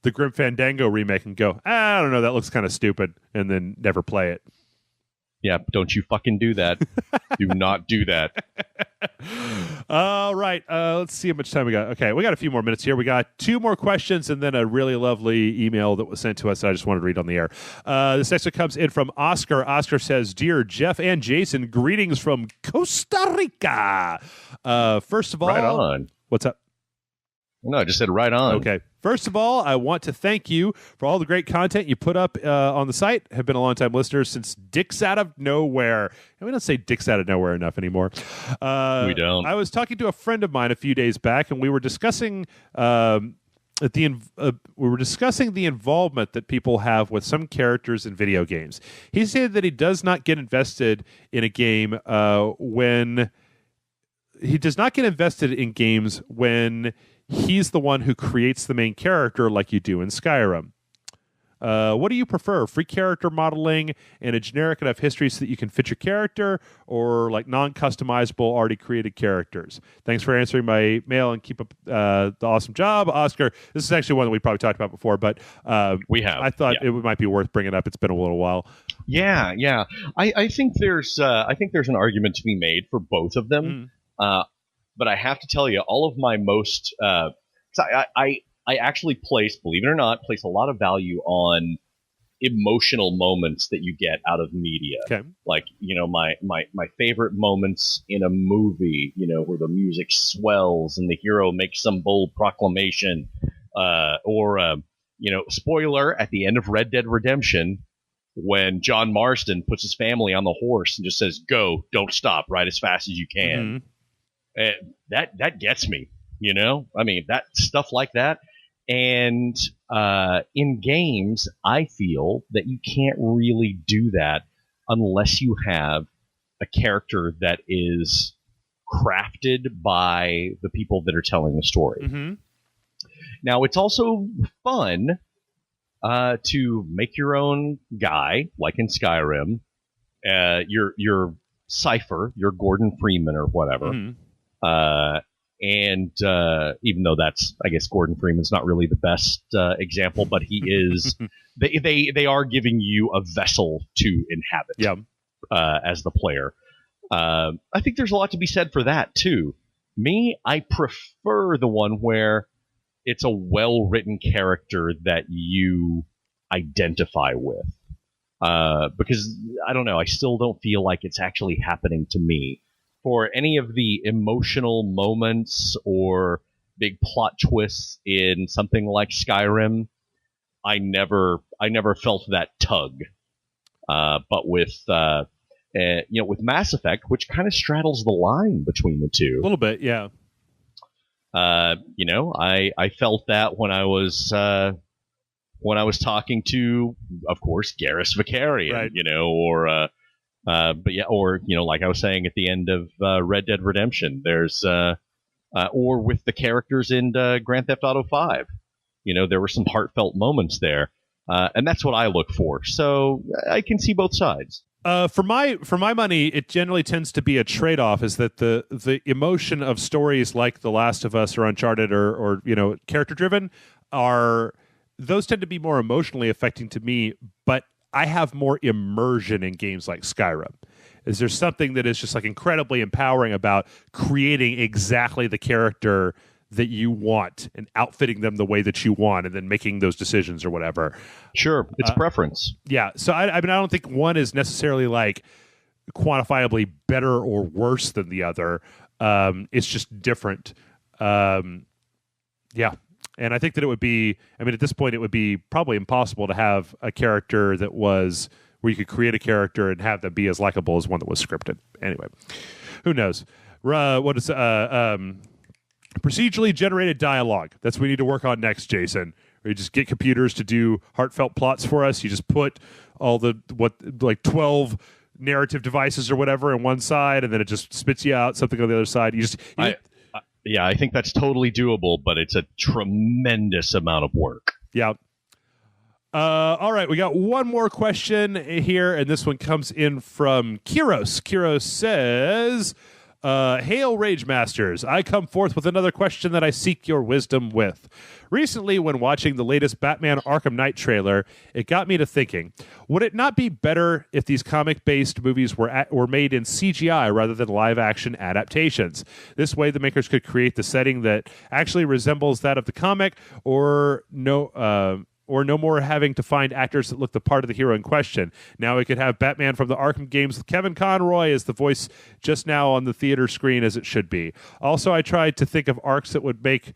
the Grim Fandango remake and go, I don't know, that looks kind of stupid, and then never play it. Yeah, don't you fucking do that. Do not do that. All right. Let's see how much time we got. Okay, we got a few more minutes here. We got 2 more questions and then a really lovely email that was sent to us that I just wanted to read on the air. This next one comes in from Oscar. Oscar says, "Dear Jeff and Jason, greetings from Costa Rica. First of all..." Right on. What's up? No, I just said right on. Okay. First of all, I want to thank you for all the great content you put up on the site. Have been a long-time listener since Dicks Out of Nowhere. And we don't say Dicks Out of Nowhere enough anymore. We don't. I was talking to a friend of mine a few days back, and we were discussing the involvement that people have with some characters in video games. He said that he does not get invested in a game when he's the one who creates the main character like you do in Skyrim. What do you prefer? Free character modeling and a generic enough history so that you can fit your character, or like non-customizable, already created characters? Thanks for answering my mail and keep up the awesome job, Oscar. This is actually one that we probably talked about before, but we have. I thought it might be worth bringing up. It's been a little while. Yeah. I think there's an argument to be made for both of them. But I have to tell you, all of my most I actually believe it or not, place a lot of value on emotional moments that you get out of media. Okay. Like, my favorite moments in a movie, where the music swells and the hero makes some bold proclamation, or spoiler, at the end of Red Dead Redemption, when John Marston puts his family on the horse and just says, "Go, don't stop, ride as fast as you can." Mm-hmm. That gets me, I mean, that stuff like that. And in games, I feel that you can't really do that unless you have a character that is crafted by the people that are telling the story. Mm-hmm. Now, it's also fun to make your own guy, like in Skyrim, your Cypher, your Gordon Freeman or whatever. Mm-hmm. And even though I guess Gordon Freeman's not really the best example, but he is. they are giving you a vessel to inhabit, as the player. I think there's a lot to be said for that too. Me, I prefer the one where it's a well-written character that you identify with, because I don't know. I still don't feel like it's actually happening to me. For any of the emotional moments or big plot twists in something like Skyrim, I never felt that tug. But with Mass Effect, which kind of straddles the line between the two, A little bit, yeah. I felt that when I was talking to, of course, Garrus Vakarian, right. or like I was saying at the end of Red Dead Redemption, there's or with the characters in Grand Theft Auto 5, there were some heartfelt moments there, and that's what I look for. So I can see both sides. For my money, it generally tends to be a trade-off. Is that the emotion of stories like The Last of Us or Uncharted or character-driven those tend to be more emotionally affecting to me, but I have more immersion in games like Skyrim. Is there something that is just like incredibly empowering about creating exactly the character that you want and outfitting them the way that you want and then making those decisions or whatever? Sure. It's preference. Yeah. So I mean, I don't think one is necessarily like quantifiably better or worse than the other. It's just different. Yeah. And I think that it would be, at this point, it would be probably impossible to have a character that was where you could create a character and have them be as likable as one that was scripted. Anyway, who knows? What is procedurally generated dialogue? That's what we need to work on next, Jason. Where you just get computers to do heartfelt plots for us. You just put all 12 narrative devices or whatever on one side, and then it just spits you out something on the other side. Yeah, I think that's totally doable, but it's a tremendous amount of work. Yeah. All right, we got one more question here, and this one comes in from Kiros. Kiros says, Hail Rage Masters, I come forth with another question that I seek your wisdom with. Recently, when watching the latest Batman Arkham Knight trailer, it got me to thinking, would it not be better if these comic-based movies were made in CGI rather than live-action adaptations? This way, the makers could create the setting that actually resembles that of the comic, or no more having to find actors that look the part of the hero in question. Now we could have Batman from the Arkham games with Kevin Conroy as the voice just now on the theater screen as it should be. Also, I tried to think of arcs that would make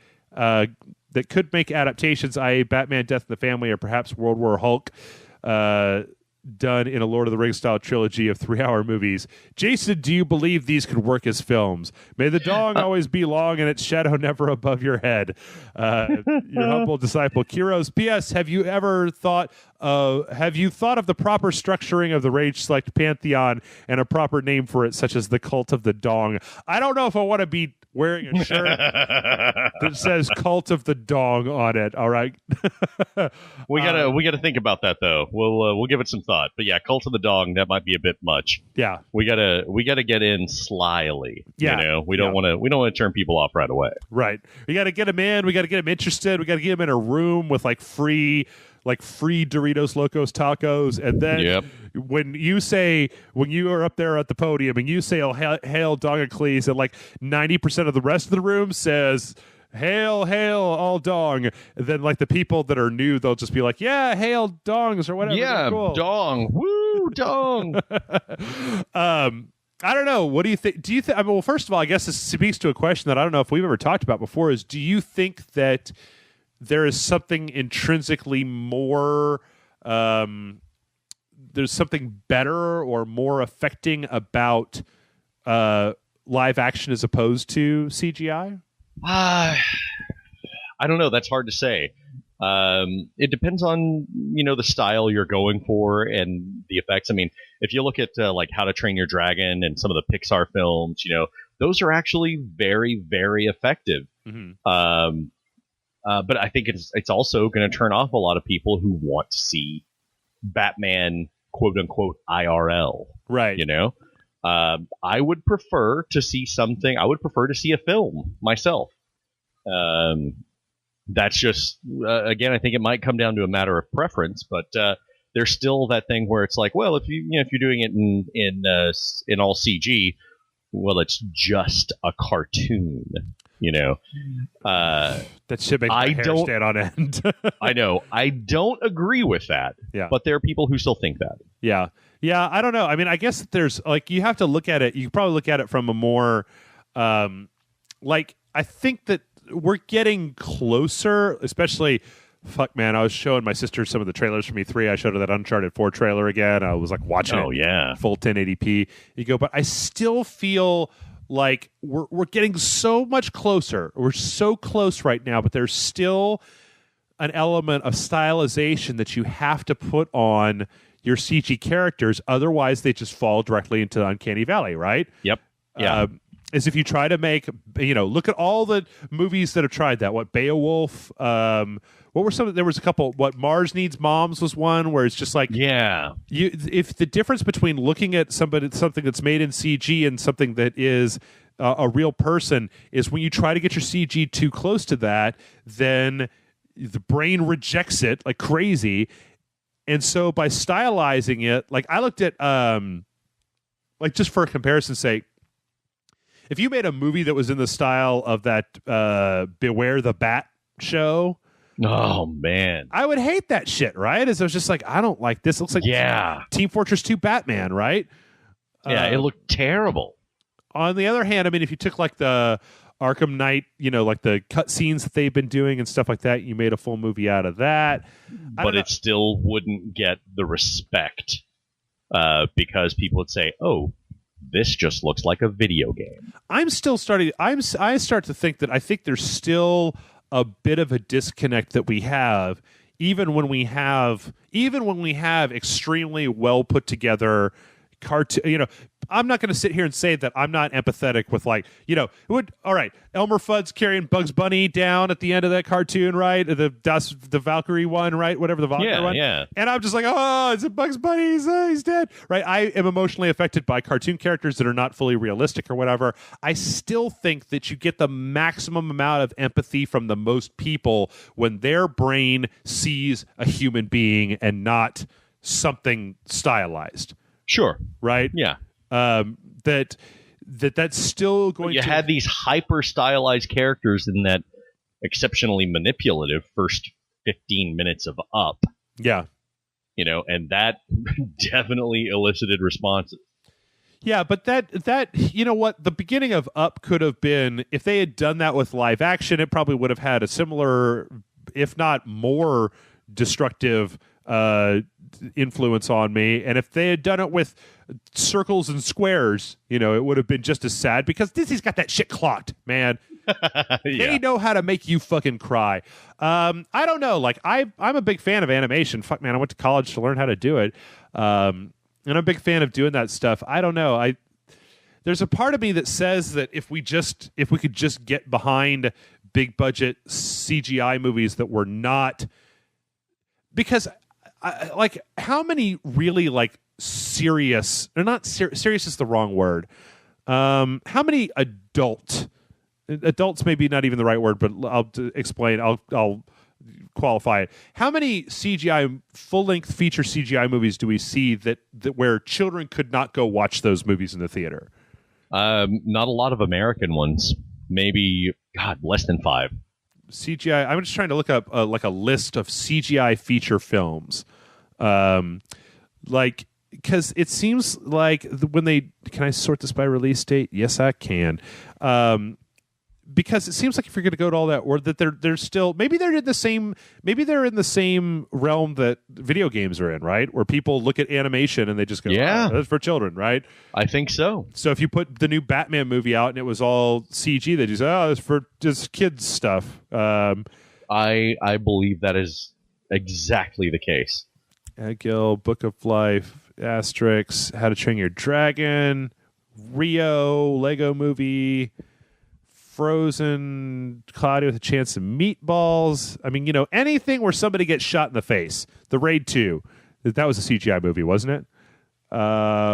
that could make adaptations, i.e. Batman, Death in the Family, or perhaps World War Hulk, done in a Lord of the Rings style trilogy of 3-hour movies. Jason, do you believe these could work as films? May the dong always be long and its shadow never above your head. Your humble disciple Kiros. P.S. Have you thought of the proper structuring of the Rage Select Pantheon and a proper name for it, such as the Cult of the Dong? I don't know if I want to be wearing a shirt that says Cult of the Dong on it. All right. we gotta think about that though. We'll give it some thought. But yeah, Cult of the Dong, that might be a bit much. Yeah. We gotta get in slyly. Yeah. You know, we don't want to turn people off right away. Right. We gotta get them in, we gotta get them interested, we gotta get them in a room with like free Doritos Locos Tacos, and then when you are up there at the podium and you say, "Oh, hail Dongacles," and like 90% of the rest of the room says, "Hail, hail, all dong," and then like the people that are new, they'll just be like, "Yeah, hail dongs," or whatever. Yeah, cool. Dong, woo, dong. I don't know. What do you think? Do you think? I mean, well, first of all, I guess this speaks to a question that I don't know if we've ever talked about before. Is, do you think that there is something intrinsically more, there's something better or more affecting about live action as opposed to CGI? I don't know. That's hard to say. It depends on, the style you're going for and the effects. I mean, if you look at like How to Train Your Dragon and some of the Pixar films, those are actually very, very effective. Mm-hmm. But I think it's also going to turn off a lot of people who want to see Batman, quote unquote, IRL. Right. I would prefer to see something. I would prefer to see a film myself. That's just again, I think it might come down to a matter of preference, but there's still that thing where it's like, well, if you're doing it in all CG, well, it's just a cartoon. That should make my hair stand on end. I know. I don't agree with that. Yeah. But there are people who still think that. Yeah. Yeah. I don't know. I mean, I guess there's you have to look at it. You probably look at it from a more I think that we're getting closer, especially. Fuck, man, I was showing my sister some of the trailers from E3. I showed her that Uncharted 4 trailer again. I was like watching it full 1080p. You go, but I still feel like we're getting so much closer. We're so close right now, but there's still an element of stylization that you have to put on your CG characters. Otherwise, they just fall directly into the Uncanny Valley, right? Yep. Yeah. As if you try to make, look at all the movies that have tried that. What, Beowulf? What were some? There was a couple. What, Mars Needs Moms was one where it's just like, if the difference between looking at something that's made in CG and something that is a real person is when you try to get your CG too close to that, then the brain rejects it like crazy. And so by stylizing it, like I looked at, just for comparison's sake, if you made a movie that was in the style of that Beware the Bat show, oh man, I would hate that shit, right? As I was just like, I don't like this. It looks like Team Fortress 2 Batman, right? Yeah, it looked terrible. On the other hand, I mean, if you took like the Arkham Knight, like the cut scenes that they've been doing and stuff like that, you made a full movie out of that. But it still wouldn't get the respect because people would say, "Oh, this just looks like a video game." I start to think that I think there's still a bit of a disconnect that we have, even when we have extremely well put together cartoon. I'm not going to sit here and say that I'm not empathetic with all right, Elmer Fudd's carrying Bugs Bunny down at the end of that cartoon, right? The Valkyrie one, right? Whatever the Wagner one. Yeah. And I'm just like, oh, it's a Bugs Bunny. He's dead, right? I am emotionally affected by cartoon characters that are not fully realistic or whatever. I still think that you get the maximum amount of empathy from the most people when their brain sees a human being and not something stylized. Sure. Right? Yeah. That's still going to... You had these hyper-stylized characters in that exceptionally manipulative first 15 minutes of Up. Yeah. And that definitely elicited responses. Yeah, but that you know what? The beginning of Up could have been, if they had done that with live action, it probably would have had a similar, if not more destructive influence on me. And if they had done it with circles and squares, it would have been just as sad, because Disney's got that shit clocked, man. Yeah. They know how to make you fucking cry. I don't know. I'm a big fan of animation. Fuck, man, I went to college to learn how to do it. And I'm a big fan of doing that stuff. I don't know. There's a part of me that says that if we could just get behind big budget CGI movies that were not, because how many really serious, or not serious is the wrong word. How many adults maybe not even the right word, but I'll explain. I'll qualify it. How many full-length feature CGI movies do we see that where children could not go watch those movies in the theater? Not a lot of American ones. Maybe, less than 5. CGI. I'm just trying to look up a list of CGI feature films, because it seems like can I sort this by release date? Yes, I can. Because it seems like if you're going to go to all that, or that they're still, maybe they're in the same realm that video games are in, right? Where people look at animation and they just go, yeah, that's for children, right? I think so. So if you put the new Batman movie out and it was all CG, they just, it's for just kids stuff. I believe that is exactly the case. Agil, Book of Life, Asterix, How to Train Your Dragon, Rio, Lego Movie, Frozen, Cloudy with a Chance of Meatballs. I mean, anything where somebody gets shot in the face. The Raid 2. That was a CGI movie, wasn't it?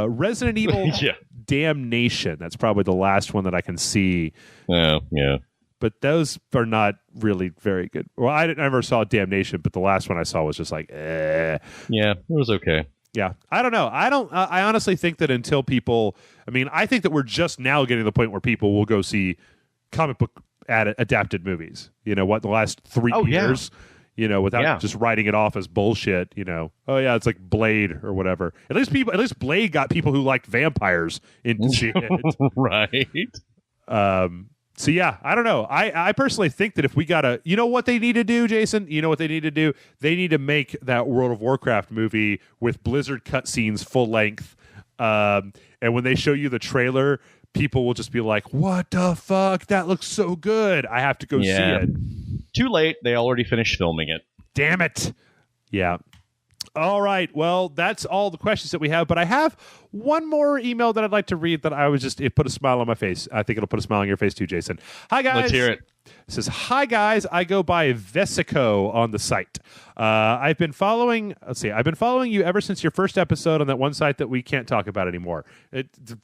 Resident Evil yeah. Damnation. That's probably the last one that I can see. Oh, yeah. But those are not really very good. Well, I never saw Damnation, but the last one I saw was just Yeah, it was okay. Yeah. I don't know. I honestly think that until people... I think that we're just now getting to the point where people will go see comic book adapted movies, the last 3 years, without just writing it off as bullshit, oh yeah, it's like Blade or whatever. At least Blade got people who liked vampires into seeing it. Right. So yeah, I don't know. I personally think that if we gotta, what they need to do, Jason? You know what they need to do? They need to make that World of Warcraft movie with Blizzard cutscenes full length. And when they show you the trailer, people will just be like, what the fuck? That looks so good. I have to go see it. Too late. They already finished filming it. Damn it. Yeah. All right. Well, that's all the questions that we have. But I have one more email that I'd like to read that it put a smile on my face. I think it'll put a smile on your face too, Jason. Hi, guys. Let's hear it. It says, hi, guys. I go by Vesico on the site. I've been following you ever since your first episode on that one site that we can't talk about anymore.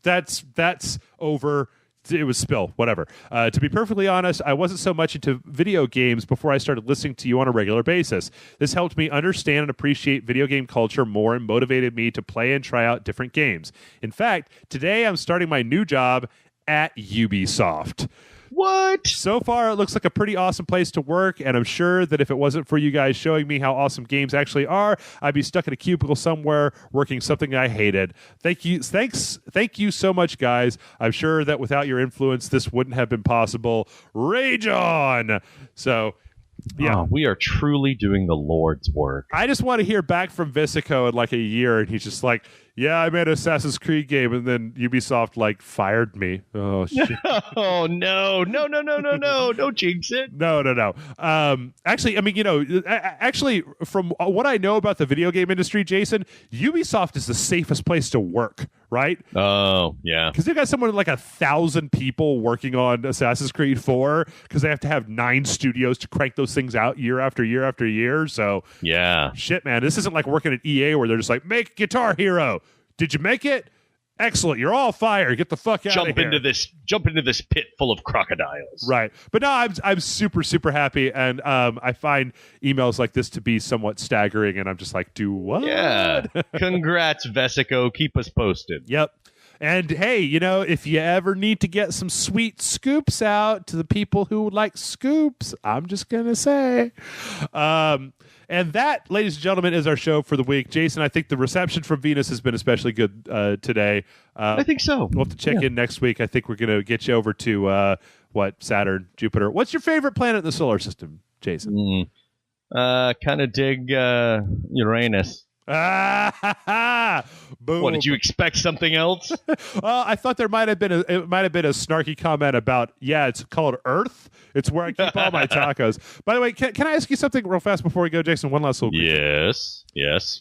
That's over. It was spill, whatever. To be perfectly honest, I wasn't so much into video games before I started listening to you on a regular basis. This helped me understand and appreciate video game culture more and motivated me to play and try out different games. In fact, today I'm starting my new job at Ubisoft. What? So far, it looks like a pretty awesome place to work, and I'm sure that if it wasn't for you guys showing me how awesome games actually are, I'd be stuck in a cubicle somewhere working something I hated. Thank you so much, guys. I'm sure that without your influence, this wouldn't have been possible. Rage on! So... yeah, we are truly doing the Lord's work. I just want to hear back from Vesico in like a year, and he's just like, Yeah, I made an Assassin's Creed game, and then Ubisoft fired me. Oh shit! Oh no! Don't jinx it. No. Actually, I mean, actually, from what I know about the video game industry, Jason, Ubisoft is the safest place to work, right? Oh yeah, because they've got somewhere like 1,000 people working on Assassin's Creed 4 because they have to have 9 studios to crank those things out year after year after year. So yeah, shit, man, this isn't like working at EA where they're just like, make Guitar Hero. Did you make it? Excellent. You're all fired. Get the fuck out of here. Jump into this pit full of crocodiles. Right. But no, I'm super, super happy. And I find emails like this to be somewhat staggering. And I'm just like, do what? Yeah. Congrats, Vesico. Keep us posted. Yep. And hey, if you ever need to get some sweet scoops out to the people who would like scoops, I'm just going to say. And that, ladies and gentlemen, is our show for the week. Jason, I think the reception from Venus has been especially good today. I think so. We'll have to check in next week. I think we're going to get you over to, Saturn, Jupiter. What's your favorite planet in the solar system, Jason? Kind of dig Uranus. Boom. What, did you expect something else? Well, I thought it might have been a snarky comment about, it's called Earth. It's where I keep all my tacos. By the way, can I ask you something real fast before we go, Jason? One last little Yes.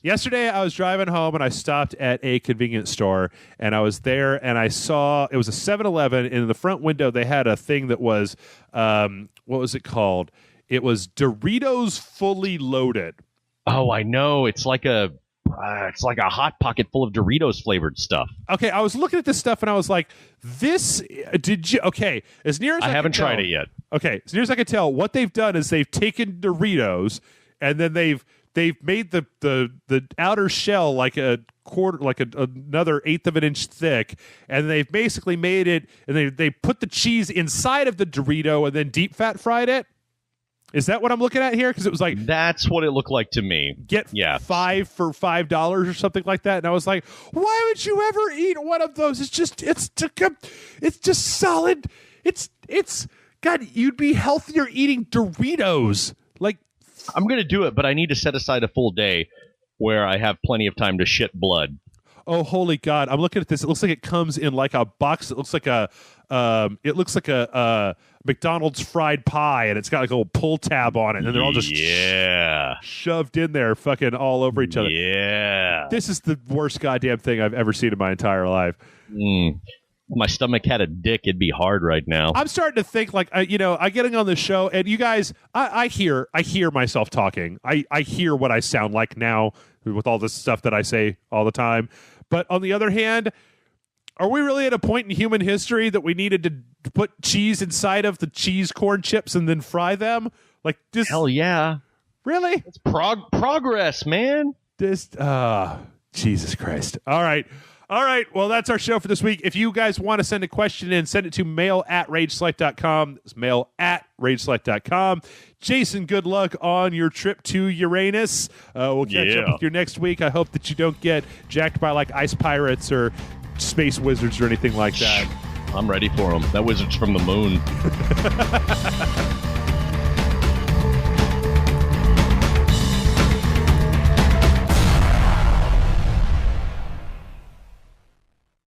Yesterday, I was driving home and I stopped at a convenience store and I was there and I saw it was a 7-Eleven, and in the front window they had a thing that was what was it called? It was Doritos Fully Loaded. Oh, I know. It's like a Hot Pocket full of Doritos flavored stuff. Okay, I was looking at this stuff and I was like, as near as I haven't tried it yet. Okay, as near as I can tell, what they've done is they've taken Doritos and then they've made the outer shell like a quarter, like another eighth of an inch thick, and they've basically made it, and they put the cheese inside of the Dorito and then deep fat fried it. Is that what I'm looking at here? Because it was like, that's what it looked like to me. Get 5 for $5 or something like that, and I was like, why would you ever eat one of those? It's just solid. It's God. You'd be healthier eating Doritos. Like, I'm gonna do it, but I need to set aside a full day where I have plenty of time to shit blood. Oh, holy God! I'm looking at this. It looks like it comes in like a box. It looks like a McDonald's fried pie, and it's got like a little pull tab on it, and they're all just shoved in there, fucking all over each other. Yeah, this is the worst goddamn thing I've ever seen in my entire life. If my stomach had a dick, it'd be hard right now. I'm starting to think like, I getting on the show, and you guys, I hear myself talking. I hear what I sound like now with all this stuff that I say all the time. But on the other hand, are we really at a point in human history that we needed to put cheese inside of the cheese corn chips and then fry them? Like this? Hell yeah! Really? It's progress, man. Jesus Christ! All right. Well, that's our show for this week. If you guys want to send a question in, send it to mail@rageselect.com. It's mail@rageselect.com. Jason, good luck on your trip to Uranus. We'll catch up with you next week. I hope that you don't get jacked by like ice pirates or space wizards or anything like that. I'm ready for them. That wizard's from the moon.